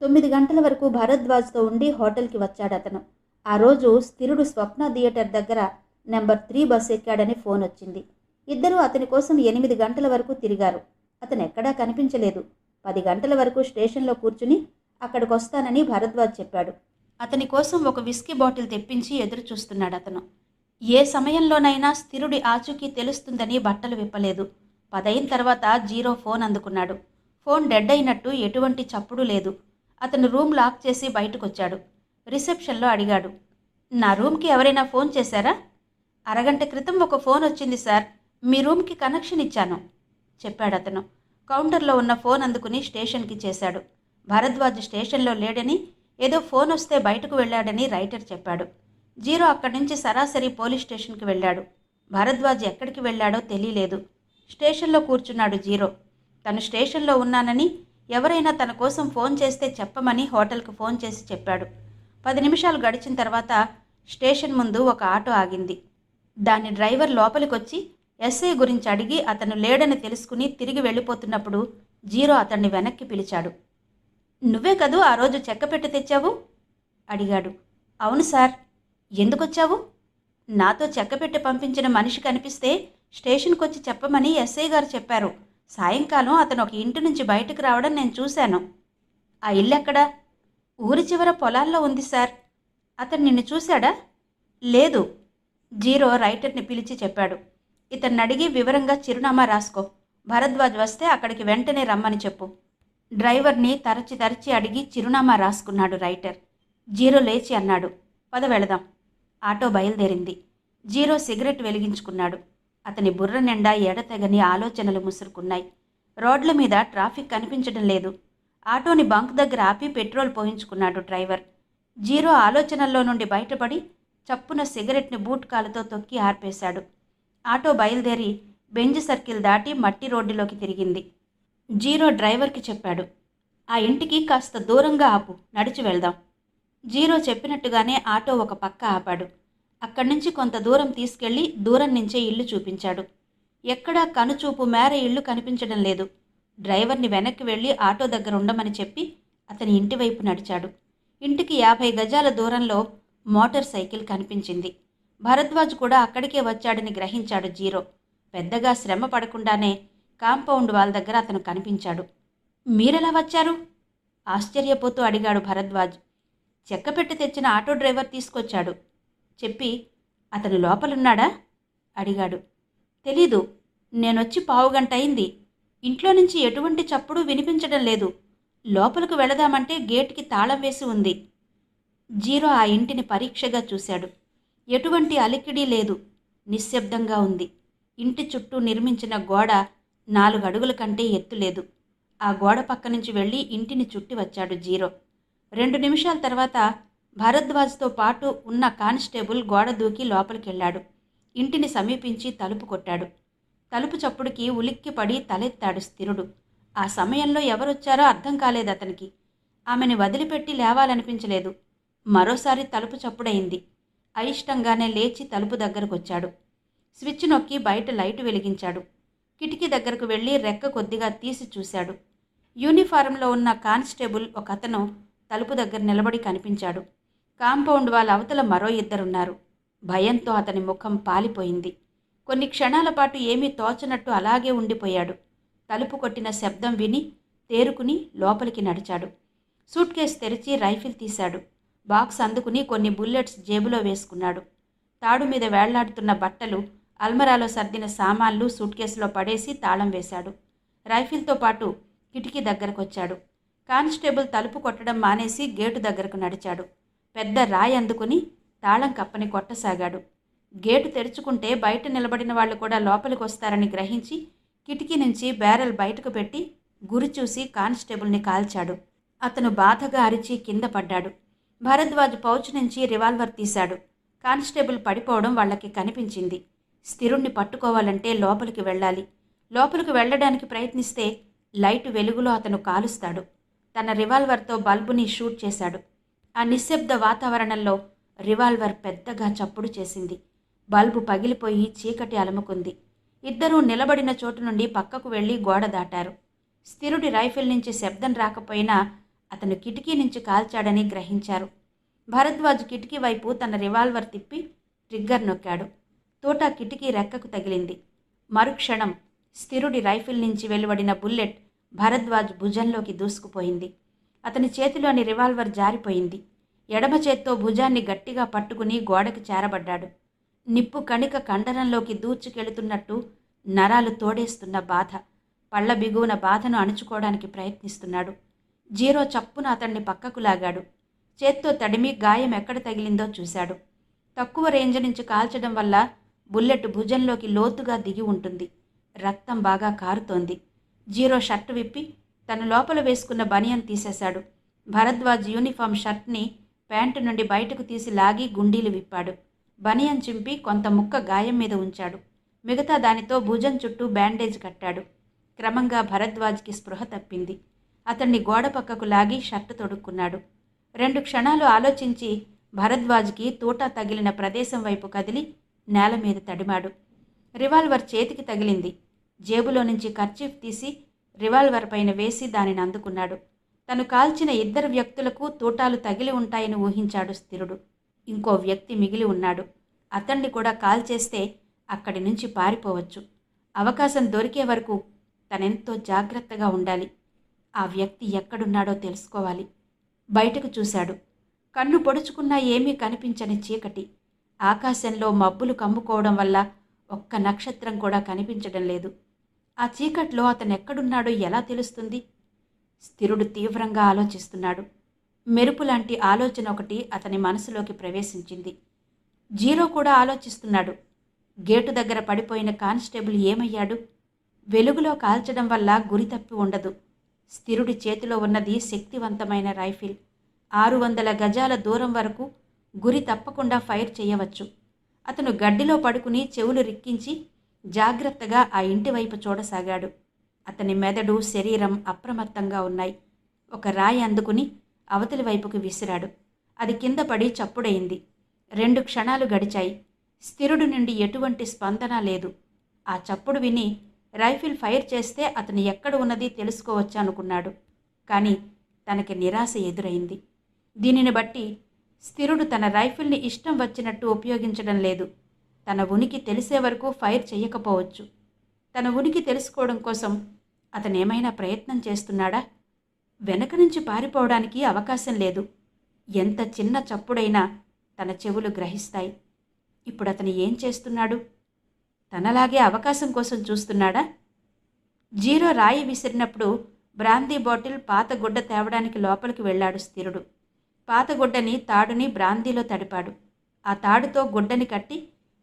9 గంటల వరకు భరద్వాజ్తో ఉండి హోటల్కి వచ్చాడతను. ఆ రోజు స్థిరుడు స్వప్న థియేటర్ దగ్గర నెంబర్ 3 బస్ ఎక్కాడని ఫోన్ వచ్చింది. ఇద్దరూ అతని కోసం 8 గంటల వరకు తిరిగారు. అతను ఎక్కడా కనిపించలేదు. 10 గంటల వరకు స్టేషన్లో కూర్చుని అక్కడికొస్తానని భరద్వాజ్ చెప్పాడు. అతని కోసం ఒక విస్కీ బాటిల్ తెప్పించి ఎదురు చూస్తున్నాడు అతను. ఏ సమయంలోనైనా స్థిరుడి ఆచూకీ తెలుస్తుందని బట్టలు విప్పలేదు. 10 అయిన తర్వాత జీరో ఫోన్ అందుకున్నాడు. ఫోన్ డెడ్ అయినట్టు ఎటువంటి చప్పుడు లేదు. అతను రూమ్ లాక్ చేసి బయటకొచ్చాడు. రిసెప్షన్లో అడిగాడు, నా రూమ్కి ఎవరైనా ఫోన్ చేశారా? అరగంట క్రితం ఒక ఫోన్ వచ్చింది సార్, మీ రూమ్కి కనెక్షన్ ఇచ్చాను చెప్పాడతను. కౌంటర్లో ఉన్న ఫోన్ అందుకుని స్టేషన్కి చేశాడు. భరద్వాజ్ స్టేషన్లో లేడని, ఏదో ఫోన్ వస్తే బయటకు వెళ్ళాడని రైటర్ చెప్పాడు. జీరో అక్కడి నుంచి సరాసరి పోలీస్ స్టేషన్కి వెళ్ళాడు. భరద్వాజ్ ఎక్కడికి వెళ్ళాడో తెలియలేదు. స్టేషన్లో కూర్చున్నాడు జీరో. తను స్టేషన్లో ఉన్నానని, ఎవరైనా తన కోసం ఫోన్ చేస్తే చెప్పమని హోటల్కి ఫోన్ చేసి చెప్పాడు. 10 నిమిషాలు గడిచిన తర్వాత స్టేషన్ ముందు ఒక ఆటో ఆగింది. దాని డ్రైవర్ లోపలికొచ్చి ఎస్ఐ గురించి అడిగి అతను లేడని తెలుసుకుని తిరిగి వెళ్ళిపోతున్నప్పుడు జీరో అతన్ని వెనక్కి పిలిచాడు. నువ్వే కదూ ఆ రోజు చెక్కపెట్టి తెచ్చావు అడిగాడు. అవును సార్. ఎందుకొచ్చావు? నాతో చెక్కపెట్టి పంపించిన మనిషి కనిపిస్తే స్టేషన్కి వచ్చి చెప్పమని ఎస్ఐ గారు చెప్పారు. సాయంకాలం అతను ఒక ఇంటి నుంచి బయటకు రావడం నేను చూశాను. ఆ ఇల్లు ఎక్కడా? ఊరి చివర పొలాల్లో ఉంది సార్. అతను నిన్ను చూశాడా? లేదు. జీరో రైటర్ని పిలిచి చెప్పాడు. ఇతన్ని అడిగి వివరంగా చిరునామా రాసుకో. భరద్వాజ్ వస్తే అక్కడికి వెంటనే రమ్మని చెప్పు. డ్రైవర్ని తరచి అడిగి చిరునామా రాసుకున్నాడు రైటర్. జీరో లేచి అన్నాడు, పద వెళదాం. ఆటో బయలుదేరింది. జీరో సిగరెట్ వెలిగించుకున్నాడు. అతని బుర్ర నిండా ఎడతెగని ఆలోచనలు ముసురుకున్నాయి. రోడ్ల మీద ట్రాఫిక్ కనిపించడం లేదు. ఆటోని బంక్ దగ్గర ఆపి పెట్రోల్ పోయించుకున్నాడు డ్రైవర్. జీరో ఆలోచనల్లో నుండి బయటపడి చప్పున సిగరెట్ని బూట్ కాలుతో తొక్కి ఆర్పేశాడు. ఆటో బయలుదేరి బెంజ్ సర్కిల్ దాటి మట్టి రోడ్డులోకి తిరిగింది. జీరో డ్రైవర్కి చెప్పాడు, ఆ ఇంటికి కాస్త దూరంగా ఆపు, నడిచి వెళ్దాం. జీరో చెప్పినట్టుగానే ఆటో ఒక పక్క ఆపాడు. అక్కడి నుంచి కొంత దూరం తీసుకెళ్లి దూరం నుంచే ఇల్లు చూపించాడు. ఎక్కడా కనుచూపు మేర ఇల్లు కనిపించడం లేదు. డ్రైవర్ని వెనక్కి వెళ్ళి ఆటో దగ్గర ఉండమని చెప్పి అతని ఇంటి వైపు నడిచాడు. ఇంటికి 50 గజాల దూరంలో మోటార్ సైకిల్ కనిపించింది. భరద్వాజ్ కూడా అక్కడికే వచ్చాడని గ్రహించాడు జీరో. పెద్దగా శ్రమ పడకుండానే కాంపౌండ్ వాల్ దగ్గర అతను కనిపించాడు. మీరెలా వచ్చారు? ఆశ్చర్యపోతూ అడిగాడు భరద్వాజ్. చెక్కపెట్టి తెచ్చిన ఆటో డ్రైవర్ తీసుకొచ్చాడు చెప్పి, అతను లోపలున్నాడా అడిగాడు. తెలీదు, నేనొచ్చి పావుగంట అయింది. ఇంట్లో నుంచి ఎటువంటి చప్పుడు వినిపించడం లేదు. లోపలికి వెళదామంటే గేటుకి తాళం వేసి ఉంది. జీరో ఆ ఇంటిని పరీక్షగా చూశాడు. ఎటువంటి అలికిడి లేదు. నిశ్శబ్దంగా ఉంది. ఇంటి చుట్టూ నిర్మించిన గోడ 4 అడుగుల కంటే ఎత్తులేదు. ఆ గోడ పక్క నుంచి వెళ్ళి ఇంటిని చుట్టి వచ్చాడు జీరో. 2 నిమిషాల తర్వాత భరద్వాజ్తో పాటు ఉన్న కానిస్టేబుల్ గోడ దూకి లోపలికెళ్ళాడు. ఇంటిని సమీపించి తలుపు కొట్టాడు. తలుపు చప్పుడుకి ఉలిక్కిపడి తలెత్తాడు స్థిరుడు. ఆ సమయంలో ఎవరొచ్చారో అర్థం కాలేదు అతనికి. ఆమెని వదిలిపెట్టి లేవాలనిపించలేదు. మరోసారి తలుపు చప్పుడైంది. అయిష్టంగానే లేచి తలుపు దగ్గరకొచ్చాడు. స్విచ్ నొక్కి బయట లైటు వెలిగించాడు. కిటికీ దగ్గరకు వెళ్ళి రెక్క కొద్దిగా తీసి చూశాడు. యూనిఫారంలో ఉన్న కానిస్టేబుల్ ఒకతను తలుపు దగ్గర నిలబడి కనిపించాడు. కాంపౌండ్ వాళ్ళ అవతల మరో 2 ఉన్నారు. భయంతో అతని ముఖం పాలిపోయింది. కొన్ని క్షణాల పాటు ఏమీ తోచనట్టు అలాగే ఉండిపోయాడు. తలుపు కొట్టిన శబ్దం విని తేరుకుని లోపలికి నడిచాడు. సూట్ కేసు తెరిచి రైఫిల్ తీశాడు. బాక్స్ అందుకుని కొన్ని బుల్లెట్స్ జేబులో వేసుకున్నాడు. తాడు మీద వేళ్లాడుతున్న బట్టలు, అల్మరాలో సర్దిన సామాన్లు సూట్ కేసులో పడేసి తాళం వేశాడు. రైఫిల్తో పాటు కిటికీ దగ్గరకొచ్చాడు. కానిస్టేబుల్ తలుపు కొట్టడం మానేసి గేటు దగ్గరకు నడిచాడు. పెద్ద రాయి అందుకుని తాళం కప్పని కొట్టసాగాడు. గేటు తెరుచుకుంటే బయట నిలబడిన వాళ్ళు కూడా లోపలికి వస్తారని గ్రహించి కిటికీ నుంచి బ్యారెల్ బయటకు పెట్టి గురి చూసి కానిస్టేబుల్ని కాల్చాడు. అతను బాధగా అరిచి కింద పడ్డాడు. భరద్వాజ్ పౌచ్ నుంచి రివాల్వర్ తీశాడు. కానిస్టేబుల్ పడిపోవడం వాళ్ళకి కనిపించింది. స్థిరుణ్ణి పట్టుకోవాలంటే లోపలికి వెళ్ళాలి. లోపలికి వెళ్ళడానికి ప్రయత్నిస్తే లైటు వెలుగులో అతను కాలుస్తాడు. తన రివాల్వర్తో బల్బుని షూట్ చేశాడు. ఆ నిశ్శబ్ద వాతావరణంలో రివాల్వర్ పెద్దగా చప్పుడు చేసింది. బల్బు పగిలిపోయి చీకటి అలముకుంది. ఇద్దరూ నిలబడిన చోటు నుండి పక్కకు వెళ్ళి గోడ దాటారు. స్థిరుడి రైఫిల్ నుంచి శబ్దం రాకపోయినా అతను కిటికీ నుంచి కాల్చాడని గ్రహించారు. భరద్వాజ్ కిటికీ వైపు తన రివాల్వర్ తిప్పి ట్రిగ్గర్ నొక్కాడు. తోటా కిటికీ రెక్కకు తగిలింది. మరుక్షణం స్థిరుడి రైఫిల్ నుంచి వెలువడిన బుల్లెట్ భరద్వాజ్ భుజంలోకి దూసుకుపోయింది. అతని చేతిలోని రివాల్వర్ జారిపోయింది. ఎడమ చేత్తో భుజాన్ని గట్టిగా పట్టుకుని గోడకి చేరబడ్డాడు. నిప్పు కణిక కండరంలోకి దూచుకెళుతున్నట్టు నరాలు తోడేస్తున్న బాధ. పళ్ల బిగువున బాధను అణుచుకోవడానికి ప్రయత్నిస్తున్నాడు. జీరో చప్పున అతన్ని పక్కకు లాగాడు. చేత్తో తడిమి గాయం ఎక్కడ తగిలిందో చూశాడు. తక్కువ రేంజ్ నుంచి కాల్చడం వల్ల బుల్లెట్ భుజంలోకి లోతుగా దిగి ఉంటుంది. రక్తం బాగా కారుతోంది. జీరో షర్టు విప్పి తను లోపల వేసుకున్న బనియన్ తీసేశాడు. భరద్వాజ్ యూనిఫామ్ షర్ట్ని ప్యాంటు నుండి బయటకు తీసి లాగి గుండీలు విప్పాడు. బనియన్ చింపి కొంత ముక్క గాయం మీద ఉంచాడు. మిగతా దానితో భుజం చుట్టూ బ్యాండేజ్ కట్టాడు. క్రమంగా భరద్వాజ్కి స్పృహ తప్పింది. అతన్ని గోడ పక్కకు లాగి షర్టు తొడుక్కున్నాడు. 2 క్షణాలు ఆలోచించి భరద్వాజ్కి తూటా తగిలిన ప్రదేశం వైపు కదిలి నేల మీద తడిమాడు. రివాల్వర్ చేతికి తగిలింది. జేబులో నుంచి కర్చీఫ్ తీసి రివాల్వర్ పైన వేసి దానిని అందుకున్నాడు. తను కాల్చిన 2 వ్యక్తులకు తూటాలు తగిలి ఉంటాయని ఊహించాడు స్థిరుడు. ఇంకో వ్యక్తి మిగిలి ఉన్నాడు. అతన్ని కూడా కాల్చేస్తే అక్కడి నుంచి పారిపోవచ్చు. అవకాశం దొరికే వరకు తనెంతో జాగ్రత్తగా ఉండాలి. ఆ వ్యక్తి ఎక్కడున్నాడో తెలుసుకోవాలి. బయటకు చూశాడు. కన్ను పొడుచుకున్నా ఏమీ కనిపించని చీకటి. ఆకాశంలో మబ్బులు కమ్ముకోవడం వల్ల ఒక్క నక్షత్రం కూడా కనిపించడం లేదు. ఆ చీకట్లో అతనెక్కడున్నాడో ఎలా తెలుస్తుంది? స్థిరుడు తీవ్రంగా ఆలోచిస్తున్నాడు. మెరుపులాంటి ఆలోచన ఒకటి అతని మనసులోకి ప్రవేశించింది. జీరో కూడా ఆలోచిస్తున్నాడు. గేటు దగ్గర పడిపోయిన కానిస్టేబుల్ ఏమయ్యాడు? వెలుగులో కాల్చడం వల్ల గురి తప్పి ఉండదు. స్థిరుడి చేతిలో ఉన్నది శక్తివంతమైన రైఫిల్. 600 గజాల దూరం వరకు గురి తప్పకుండా ఫైర్ చేయవచ్చు. అతను గడ్డిలో పడుకుని చెవులు రిక్కించి జాగ్రత్తగా ఆ ఇంటి వైపు చూడసాగాడు. అతని మెదడు, శరీరం అప్రమత్తంగా ఉన్నాయి. ఒక రాయి అందుకుని అవతలి వైపుకు విసిరాడు. అది కింద పడి చప్పుడైంది. 2 క్షణాలు గడిచాయి. స్థిరుడు నుండి ఎటువంటి స్పందన లేదు. ఆ చప్పుడు విని రైఫిల్ ఫైర్ చేస్తే అతను ఎక్కడ ఉన్నది తెలుసుకోవచ్చు అనుకున్నాడు. కానీ తనకి నిరాశ ఎదురైంది. దీనిని బట్టి స్థిరుడు తన రైఫిల్ని ఇష్టం వచ్చినట్టు ఉపయోగించడం లేదు. తన ఉనికి తెలిసే వరకు ఫైర్ చేయకపోవచ్చు. తన ఉనికి తెలుసుకోవడం కోసం అతనేమైనా ప్రయత్నం చేస్తున్నాడా? వెనక నుంచి పారిపోవడానికి అవకాశం లేదు. ఎంత చిన్న చప్పుడైనా తన చెవులు గ్రహిస్తాయి. ఇప్పుడు అతను ఏం చేస్తున్నాడు? తనలాగే అవకాశం కోసం చూస్తున్నాడా? జీరో రాయి విసిరినప్పుడు బ్రాందీ బాటిల్, పాత గుడ్డ తేవడానికి లోపలికి వెళ్ళాడు స్థిరుడు. పాత గుడ్డని, తాడుని బ్రాందీలో తడిపాడు. ఆ తాడుతో గుడ్డని కట్టి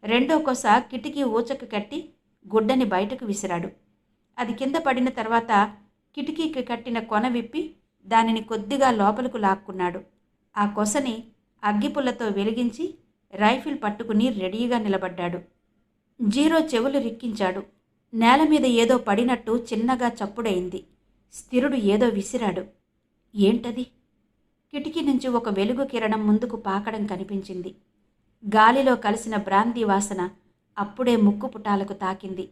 2వ కొస కిటికీ ఊచకు కట్టి గుడ్డని బయటకు విసిరాడు. అది కింద పడిన తర్వాత కిటికీకి కట్టిన కొన విప్పి దానిని కొద్దిగా లోపలకు లాక్కున్నాడు. ఆ కొసని అగ్గిపుల్లతో వెలిగించి రైఫిల్ పట్టుకుని రెడీగా నిలబడ్డాడు. జీరో చెవులు రిక్కించాడు. నేల మీద ఏదో పడినట్టు చిన్నగా చప్పుడైంది. స్థిరుడు ఏదో విసిరాడు. ఏంటది? కిటికీ నుంచి ఒక వెలుగు కిరణం ముందుకు పాకడం కనిపించింది. గాలిలో కలిసిన బ్రాందీ వాసన అప్పుడే ముక్కు పుటాలకు తాకింది.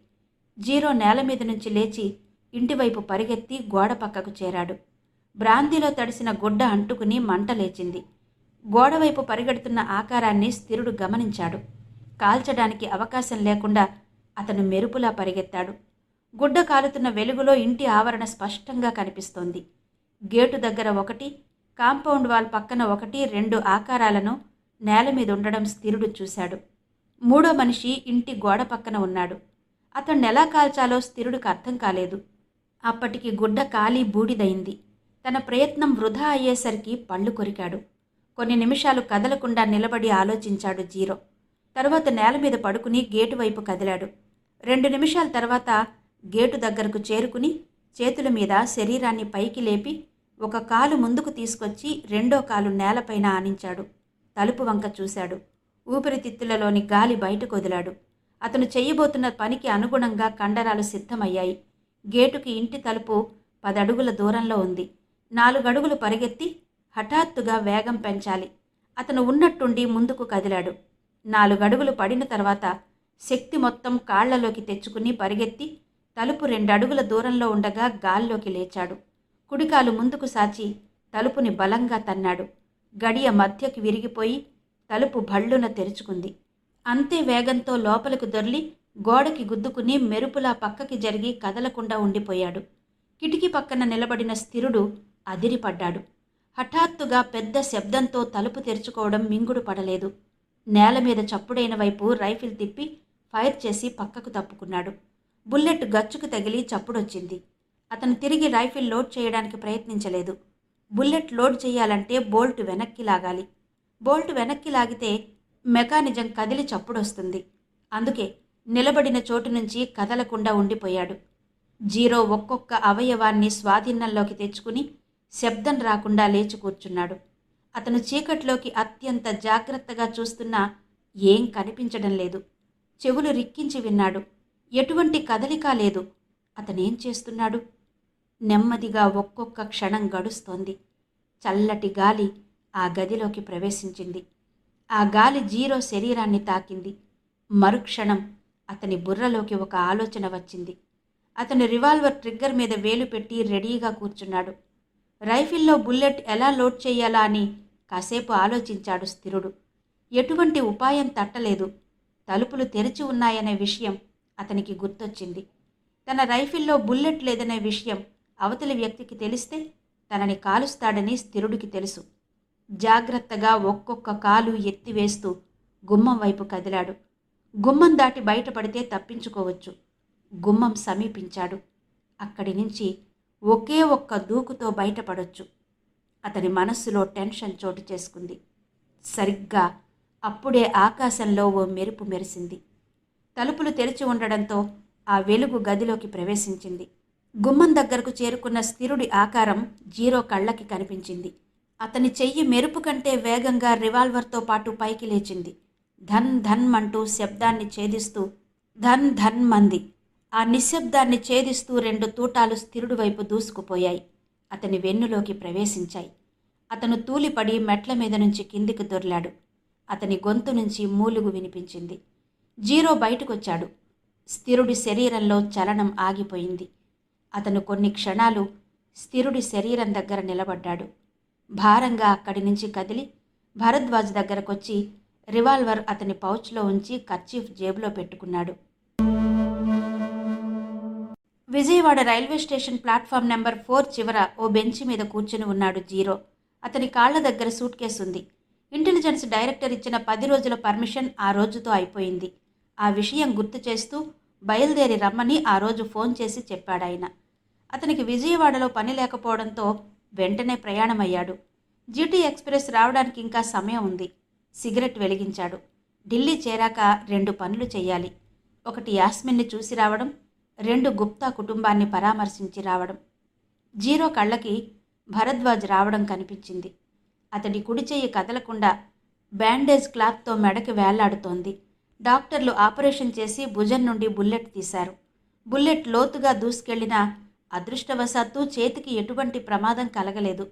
జీరో నేల మీద నుంచి లేచి ఇంటివైపు పరిగెత్తి గోడ పక్కకు చేరాడు. బ్రాందీలో తడిసిన గుడ్డ అంటుకుని మంట లేచింది. గోడవైపు పరిగెడుతున్న ఆకారాన్ని స్థిరుడు గమనించాడు. కాల్చడానికి అవకాశం లేకుండా అతను మెరుపులా పరిగెత్తాడు. గుడ్డ కాలుతున్న వెలుగులో ఇంటి ఆవరణ స్పష్టంగా కనిపిస్తోంది. గేటు దగ్గర ఒకటి, కాంపౌండ్ వాల్ పక్కన ఒకటి, 2 ఆకారాలను నేల మీద ఉండడం స్థిరుడు చూశాడు. 3వ మనిషి ఇంటి గోడ పక్కన ఉన్నాడు. అతన్ని ఎలా కాల్చాలో స్థిరుడికి అర్థం కాలేదు. అప్పటికి గుడ్డ కాలి బూడిదైంది. తన ప్రయత్నం వృధా అయ్యేసరికి పళ్ళు కొరికాడు. కొన్ని నిమిషాలు కదలకుండా నిలబడి ఆలోచించాడు జీరో. తరువాత నేల మీద పడుకుని గేటు వైపు కదిలాడు. 2 నిమిషాల తర్వాత గేటు దగ్గరకు చేరుకుని చేతుల మీద శరీరాన్ని పైకి లేపి ఒక కాలు ముందుకు తీసుకొచ్చి 2వ కాలు నేలపైన ఆనించాడు. తలుపు వంక చూశాడు. ఊపిరితిత్తులలోని గాలి బయటకు వదిలాడు. అతను చెయ్యబోతున్న పనికి అనుగుణంగా కండరాలు సిద్ధమయ్యాయి. గేటుకి ఇంటి తలుపు 10 అడుగుల దూరంలో ఉంది. 4 అడుగులు పరిగెత్తి హఠాత్తుగా వేగం పెంచాలి. అతను ఉన్నట్టుండి ముందుకు కదిలాడు. 4 అడుగులు పడిన తర్వాత శక్తి మొత్తం కాళ్లలోకి తెచ్చుకుని పరిగెత్తి తలుపు 2 అడుగుల దూరంలో ఉండగా గాల్లోకి లేచాడు. కుడికాలు ముందుకు సాచి తలుపుని బలంగా తన్నాడు. గడియ మధ్యకి విరిగిపోయి తలుపు భళ్ళున తెరుచుకుంది. అంతే వేగంతో లోపలకు దొర్లి గోడకి గుద్దుకుని మెరుపులా పక్కకి జరిగి కదలకుండా ఉండిపోయాడు. కిటికీ పక్కన నిలబడిన స్థిరుడు అదిరిపడ్డాడు. హఠాత్తుగా పెద్ద శబ్దంతో తలుపు తెరుచుకోవడం మింగుడు పడలేదు. నేల మీద చప్పుడైన వైపు రైఫిల్ తిప్పి ఫైర్ చేసి పక్కకు తప్పుకున్నాడు. బుల్లెట్ గచ్చుకు తగిలి చప్పుడొచ్చింది. అతను తిరిగి రైఫిల్ లోడ్ చేయడానికి ప్రయత్నించలేదు. బుల్లెట్ లోడ్ చేయాలంటే బోల్ట్ వెనక్కి లాగాలి. బోల్ట్ వెనక్కి లాగితే మెకానిజం కదిలి చప్పుడొస్తుంది. అందుకే నిలబడిన చోటు నుంచి కదలకుండా ఉండిపోయాడు. జీరో ఒక్కొక్క అవయవాన్ని స్వాధీనంలోకి తెచ్చుకుని శబ్దం రాకుండా లేచి కూర్చున్నాడు. అతను చీకట్లోకి అత్యంత జాగ్రత్తగా చూస్తున్నా ఏం కనిపించడం లేదు. చెవులు రిక్కించి విన్నాడు. ఎటువంటి కదలిక లేదు. అతనేం చేస్తున్నాడు? నెమ్మదిగా ఒక్కొక్క క్షణం గడుస్తోంది. చల్లటి గాలి ఆ గదిలోకి ప్రవేశించింది. ఆ గాలి జీరో శరీరాన్ని తాకింది. మరుక్షణం అతని బుర్రలోకి ఒక ఆలోచన వచ్చింది. అతను రివాల్వర్ ట్రిగ్గర్ మీద వేలు పెట్టి రెడీగా కూర్చున్నాడు. రైఫిల్లో బుల్లెట్ ఎలా లోడ్ చేయాలా అని కాసేపు ఆలోచించాడు స్థిరుడు. ఎటువంటి ఉపాయం తట్టలేదు. తలుపులు తెరిచి ఉన్నాయనే విషయం అతనికి గుర్తొచ్చింది. తన రైఫిల్లో బుల్లెట్ లేదనే విషయం అవతలి వ్యక్తికి తెలిస్తే తనని కాలుస్తాడని స్థిరుడికి తెలుసు. జాగ్రత్తగా ఒక్కొక్క కాలు ఎత్తివేస్తూ గుమ్మం వైపు కదిలాడు. గుమ్మం దాటి బయటపడితే తప్పించుకోవచ్చు. గుమ్మం సమీపించాడు. అక్కడి నుంచి ఒకే ఒక్క దూకుతో బయటపడొచ్చు. అతని మనస్సులో టెన్షన్ చోటు చేసుకుంది. సరిగ్గా అప్పుడే ఆకాశంలో ఓ మెరుపు మెరిసింది. తలుపులు తెరిచి ఉండడంతో ఆ వెలుగు గదిలోకి ప్రవేశించింది. గుమ్మం దగ్గరకు చేరుకున్న స్థిరుడి ఆకారం జీరో కళ్ళకి కనిపించింది. అతని చెయ్యి మెరుపు కంటే వేగంగా రివాల్వర్తో పాటు పైకి లేచింది. ధన్ ధన్ అంటూ శబ్దాన్ని ఛేదిస్తూ ధన్ ధన్ మంది. ఆ నిశ్శబ్దాన్ని ఛేదిస్తూ 2 తూటాలు స్థిరుడి వైపు దూసుకుపోయాయి. అతని వెన్నులోకి ప్రవేశించాయి. అతను తూలిపడి మెట్ల మీద నుంచి కిందికి దొర్లాడు. అతని గొంతు నుంచి మూలుగు వినిపించింది. జీరో బయటకొచ్చాడు. స్థిరుడి శరీరంలో చలనం ఆగిపోయింది. అతను కొన్ని క్షణాలు స్థిరుడి శరీరం దగ్గర నిలబడ్డాడు. భారంగా అక్కడి నుంచి కదిలి భరద్వాజ్ దగ్గరకొచ్చి రివాల్వర్ అతని పౌచ్లో ఉంచి కర్చీఫ్ జేబులో పెట్టుకున్నాడు. Vijayawada railway station platform number 4 చివర ఓ బెంచి మీద కూర్చుని ఉన్నాడు జీరో. అతని కాళ్ల దగ్గర సూట్ కేసు ఉంది. ఇంటెలిజెన్స్ డైరెక్టర్ ఇచ్చిన 10 రోజుల పర్మిషన్ ఆ రోజుతో అయిపోయింది. ఆ విషయం గుర్తు చేస్తూ బయలుదేరి రమ్మని ఆ రోజు ఫోన్ చేసి చెప్పాడాయన. అతనికి విజయవాడలో పని లేకపోవడంతో వెంటనే ప్రయాణమయ్యాడు. జీటీ ఎక్స్ప్రెస్ రావడానికి ఇంకా సమయం ఉంది. సిగరెట్ వెలిగించాడు. ఢిల్లీ చేరాక 2 పనులు చెయ్యాలి. ఒకటి యాస్మిన్ని చూసి రావడం, 2 గుప్తా కుటుంబాన్ని పరామర్శించి రావడం. జీరో కళ్ళకి భరద్వాజ్ రావడం కనిపించింది. అతడి కుడి చెయ్యి కదలకుండా బ్యాండేజ్ క్లాత్తో మెడకి వేలాడుతోంది. డాక్టర్లు ఆపరేషన్ చేసి భుజం నుండి బుల్లెట్ తీశారు. బుల్లెట్ లోతుగా దూసుకెళ్లినా అదృష్టవశాత్తు చేతికి ఎటువంటి ప్రమాదం కలగలేదు.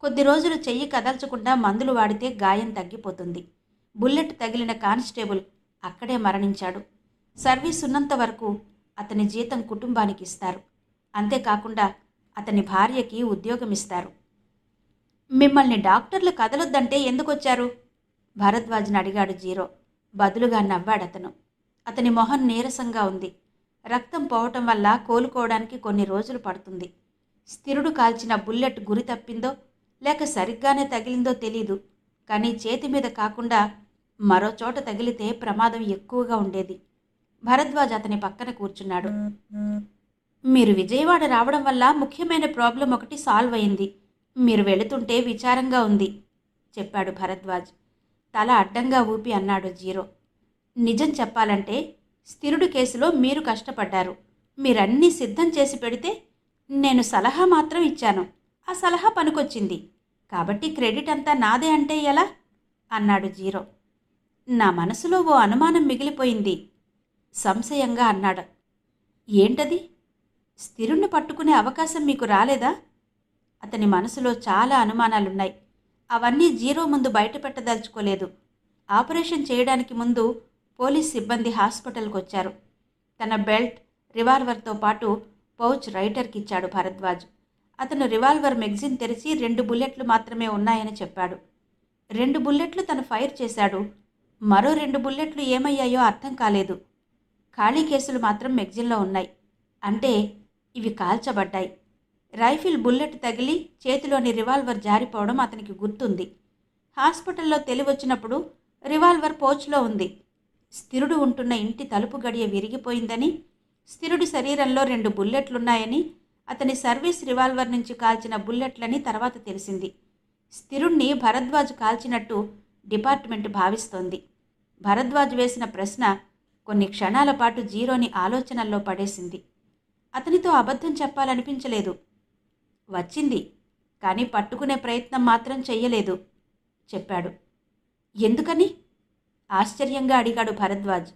కొద్ది రోజులు చెయ్యి కదల్చకుండా మందులు వాడితే గాయం తగ్గిపోతుంది. బుల్లెట్ తగిలిన కానిస్టేబుల్ అక్కడే మరణించాడు. సర్వీస్ ఉన్నంత వరకు అతని జీతం కుటుంబానికి ఇస్తారు. అంతేకాకుండా అతని భార్యకి ఉద్యోగం ఇస్తారు. మిమ్మల్ని డాక్టర్లు కదలొద్దంటే ఎందుకొచ్చారు? భరద్వాజ్ని అడిగాడు జీరో. బదులుగా నవ్వాడతను. అతని మొహం నీరసంగా ఉంది. రక్తం పోవటం వల్ల కోలుకోవడానికి కొన్ని రోజులు పడుతుంది. స్థిరుడు కాల్చిన బుల్లెట్ గురి తప్పిందో లేక సరిగ్గానే తగిలిందో తెలీదు. కానీ చేతి మీద కాకుండా మరో చోట తగిలితే ప్రమాదం ఎక్కువగా ఉండేది. భరద్వాజ్ అతని పక్కన కూర్చున్నాడు. మీరు విజయవాడ రావడం వల్ల ముఖ్యమైన ప్రాబ్లం ఒకటి సాల్వ్ అయింది. మీరు వెళుతుంటే విచారంగా ఉంది చెప్పాడు భరద్వాజ్. తల అడ్డంగా ఊపి అన్నాడు జీరో. నిజం చెప్పాలంటే స్థిరుడి కేసులో మీరు కష్టపడ్డారు. మీరన్నీ సిద్ధం చేసి పెడితే నేను సలహా మాత్రం ఇచ్చాను. ఆ సలహా పనికొచ్చింది. కాబట్టి క్రెడిట్ అంతా నాదే అంటే ఎలా? అన్నాడు జీరో. నా మనసులో ఓ అనుమానం మిగిలిపోయింది సంశయంగా అన్నాడు. ఏంటది? స్థిరుణ్ణి పట్టుకునే అవకాశం మీకు రాలేదా? అతని మనసులో చాలా అనుమానాలున్నాయి. అవన్నీ జీరో ముందు బయట పెట్టదలుచుకోలేదు. ఆపరేషన్ చేయడానికి ముందు పోలీస్ సిబ్బంది హాస్పిటల్కి వచ్చారు. తన బెల్ట్, రివాల్వర్తో పాటు పౌచ్ రైటర్కి ఇచ్చాడు భరద్వాజ్. అతను రివాల్వర్ మెగ్జిన్ తెరిచి 2 బుల్లెట్లు మాత్రమే ఉన్నాయని చెప్పాడు. 2 బుల్లెట్లు తను ఫైర్ చేశాడు. మరో 2 బుల్లెట్లు ఏమయ్యాయో అర్థం కాలేదు. ఖాళీ కేసులు మాత్రం మెగ్జిన్లో ఉన్నాయి. అంటే ఇవి కాల్చబడ్డాయి. రైఫిల్ బుల్లెట్ తగిలి చేతిలోని రివాల్వర్ జారిపోవడం అతనికి గుర్తుంది. హాస్పిటల్లో తెలివొచ్చినప్పుడు రివాల్వర్ పోచ్లో ఉంది. స్థిరుడు ఉంటున్న ఇంటి తలుపు గడియ విరిగిపోయిందని, స్థిరుడి శరీరంలో 2 బుల్లెట్లున్నాయని, అతని సర్వీస్ రివాల్వర్ నుంచి కాల్చిన బుల్లెట్లని తర్వాత తెలిసింది. స్థిరుణ్ణి భరద్వాజ్ కాల్చినట్టు డిపార్ట్మెంట్ భావిస్తోంది. భరద్వాజ్ వేసిన ప్రశ్న కొన్ని క్షణాల పాటు జీరోని ఆలోచనల్లో పడేసింది. అతనితో అబద్ధం చెప్పాలనిపించలేదు. వచ్చింది, కానీ పట్టుకునే ప్రయత్నం మాత్రం చెయ్యలేదు చెప్పాడు. ఎందుకని? ఆశ్చర్యంగా అడిగాడు భరద్వాజ్.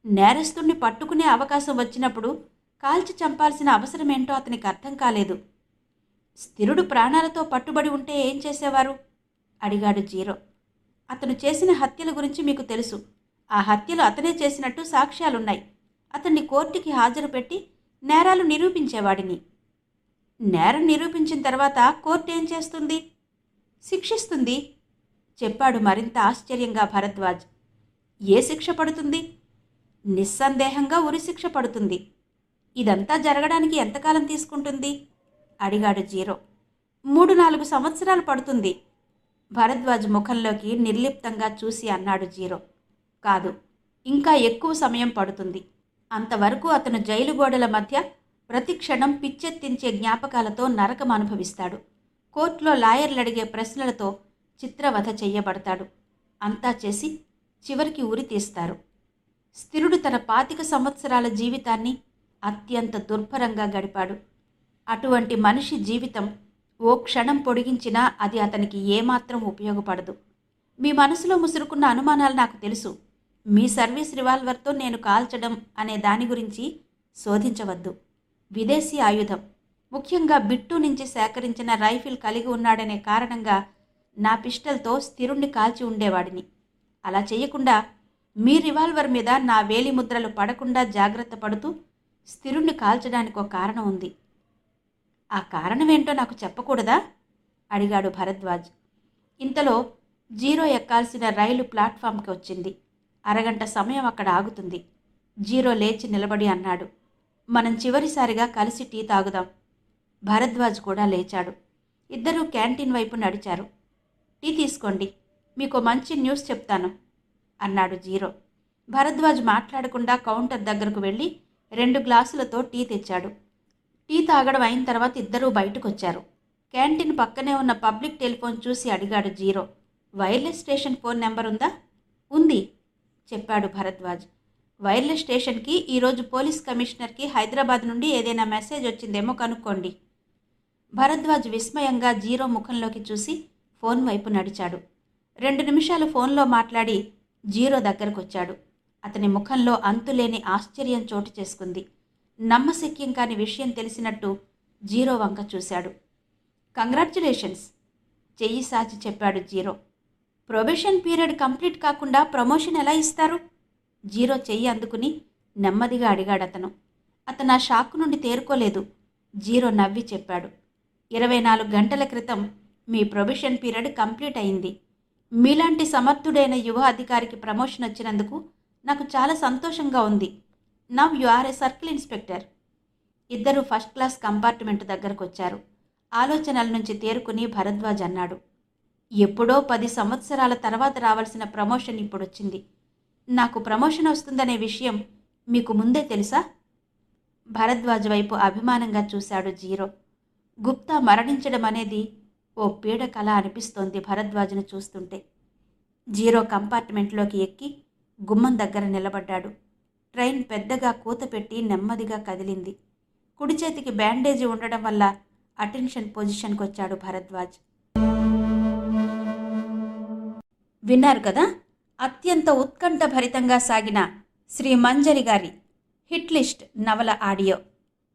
నేరస్తుణ్ణి పట్టుకునే అవకాశం వచ్చినప్పుడు కాల్చి చంపాల్సిన అవసరమేంటో అతనికి అర్థం కాలేదు. స్థిరుడు ప్రాణాలతో పట్టుబడి ఉంటే ఏం చేసేవారు? అడిగాడు జీరో. అతను చేసిన హత్యల గురించి మీకు తెలుసు. ఆ హత్యలు అతనే చేసినట్టు సాక్ష్యాలున్నాయి. అతన్ని కోర్టుకి హాజరు పెట్టి నేరాలు నిరూపించేవాడిని. నేరం నిరూపించిన తర్వాత కోర్టు ఏం చేస్తుంది? శిక్షిస్తుంది చెప్పాడు మరింత ఆశ్చర్యంగా భరద్వాజ్. ఏ శిక్ష పడుతుంది? నిస్సందేహంగా ఉరిశిక్ష పడుతుంది. ఇదంతా జరగడానికి ఎంతకాలం తీసుకుంటుంది? అడిగాడు జీరో. 3-4 సంవత్సరాలు పడుతుంది భరద్వాజ్ ముఖంలోకి నిర్లిప్తంగా చూసి అన్నాడు జీరో. కాదు, ఇంకా ఎక్కువ సమయం పడుతుంది. అంతవరకు అతను జైలు గోడల మధ్య ప్రతి క్షణం పిచ్చెత్తించే జ్ఞాపకాలతో నరకం అనుభవిస్తాడు. కోర్టులో లాయర్లు అడిగే ప్రశ్నలతో చిత్రవధ చెయ్యబడతాడు. అంతా చేసి చివరికి ఉరి తీస్తారు. స్థిరుడు తన 25 సంవత్సరాల జీవితాన్ని అత్యంత దుర్భరంగా గడిపాడు. అటువంటి మనిషి జీవితం ఓ క్షణం పొడిగించినా అది అతనికి ఏమాత్రం ఉపయోగపడదు. మీ మనసులో ముసురుకున్న అనుమానాలు నాకు తెలుసు. మీ సర్వీస్ రివాల్వర్తో నేను కాల్చడం అనే దాని గురించి శోధించవద్దు. విదేశీ ఆయుధం, ముఖ్యంగా బిట్టు నుంచి సేకరించిన రైఫిల్ కలిగి ఉన్నాడనే కారణంగా నా పిస్టల్తో స్థిరుణ్ణి కాల్చి ఉండేవాడిని. అలా చేయకుండా మీ రివాల్వర్ మీద నా వేలి ముద్రలు పడకుండా జాగ్రత్త పడుతూ స్థిరుణ్ణి కాల్చడానికి ఒక కారణం ఉంది. ఆ కారణమేంటో నాకు చెప్పకూడదా? అడిగాడు భరద్వాజ్. ఇంతలో జీరో ఎక్కాల్సిన రైలు ప్లాట్ఫామ్కి వచ్చింది. అరగంట సమయం అక్కడ ఆగుతుంది. జీరో లేచి నిలబడి అన్నాడు, మనం చివరిసారిగా కలిసి టీ తాగుదాం. భరద్వాజ్ కూడా లేచాడు. ఇద్దరూ క్యాంటీన్ వైపు నడిచారు. టీ తీసుకోండి, మీకు మంచి న్యూస్ చెప్తాను అన్నాడు జీరో. భరద్వాజ్ మాట్లాడకుండా కౌంటర్ దగ్గరకు వెళ్ళి 2 గ్లాసులతో టీ తెచ్చాడు. టీ తాగడం అయిన తర్వాత ఇద్దరూ బయటకొచ్చారు. క్యాంటీన్ పక్కనే ఉన్న పబ్లిక్ టెలిఫోన్ చూసి అడిగాడు zero. Wireless station phone number ఉందా? ఉంది చెప్పాడు భరద్వాజ్. వైర్లెస్ స్టేషన్కి ఈరోజు పోలీస్ కమిషనర్కి హైదరాబాద్ నుండి ఏదైనా మెసేజ్ వచ్చిందేమో కనుక్కోండి. భరద్వాజ్ విస్మయంగా జీరో ముఖంలోకి చూసి ఫోన్ వైపు నడిచాడు. 2 నిమిషాలు ఫోన్లో మాట్లాడి జీరో దగ్గరకొచ్చాడు. అతని ముఖంలో అంతులేని ఆశ్చర్యం చోటు చేసుకుంది. నమ్మశక్యం కాని విషయం తెలిసినట్టు జీరో వంక చూశాడు. కంగ్రాచ్యులేషన్స్ చెయ్యి సాచి చెప్పాడు జీరో. ప్రొబేషన్ పీరియడ్ కంప్లీట్ కాకుండా ప్రమోషన్ ఎలా ఇస్తారు? జీరో చెయ్యి అందుకుని నెమ్మదిగా అడిగాడతను. అతను ఆ షాక్ నుండి తేరుకోలేదు. జీరో నవ్వి చెప్పాడు, 24 గంటల క్రితం మీ ప్రొబేషన్ పీరియడ్ కంప్లీట్ అయింది. మీలాంటి సమర్థుడైన యువ అధికారికి ప్రమోషన్ వచ్చినందుకు నాకు చాలా సంతోషంగా ఉంది. Now you are a circle inspector. ఇద్దరు ఫస్ట్ క్లాస్ కంపార్ట్మెంట్ దగ్గరకు వచ్చారు. ఆలోచనల నుంచి తేరుకుని భరద్వాజ్ అన్నాడు, ఎప్పుడో 10 సంవత్సరాల తర్వాత రావాల్సిన ప్రమోషన్ ఇప్పుడొచ్చింది. నాకు ప్రమోషన్ వస్తుందనే విషయం మీకు ముందే తెలుసా? భరద్వాజ్ వైపు అభిమానంగా చూశాడు జీరో. గుప్తా మరణించడం అనేది ఓ పీడ కళ అనిపిస్తోంది భరద్వాజ్ను చూస్తుంటే. జీరో కంపార్ట్మెంట్లోకి ఎక్కి గుమ్మం దగ్గర నిలబడ్డాడు. ట్రైన్ పెద్దగా కూత పెట్టి నెమ్మదిగా కదిలింది. కుడి చేతికి బ్యాండేజీ ఉండడం వల్ల అటెన్షన్ పొజిషన్కి వచ్చాడు భరద్వాజ్. విన్నారు కదా, అత్యంత ఉత్కంఠభరితంగా సాగిన శ్రీ మంజరి గారి హిట్ లిస్ట్ నవల ఆడియో.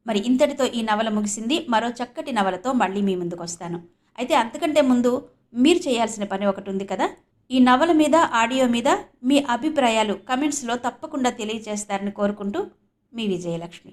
మరి ఇంతటితో ఈ నవల ముగిసింది. మరో చక్కటి నవలతో మళ్ళీ మీ ముందుకు వస్తాను. అయితే అంతకంటే ముందు మీరు చేయాల్సిన పని ఒకటి ఉంది కదా. ఈ నవల మీద, ఆడియో మీద మీ అభిప్రాయాలు కమెంట్స్లో తప్పకుండా తెలియజేస్తారని కోరుకుంటూ మీ విజయలక్ష్మి.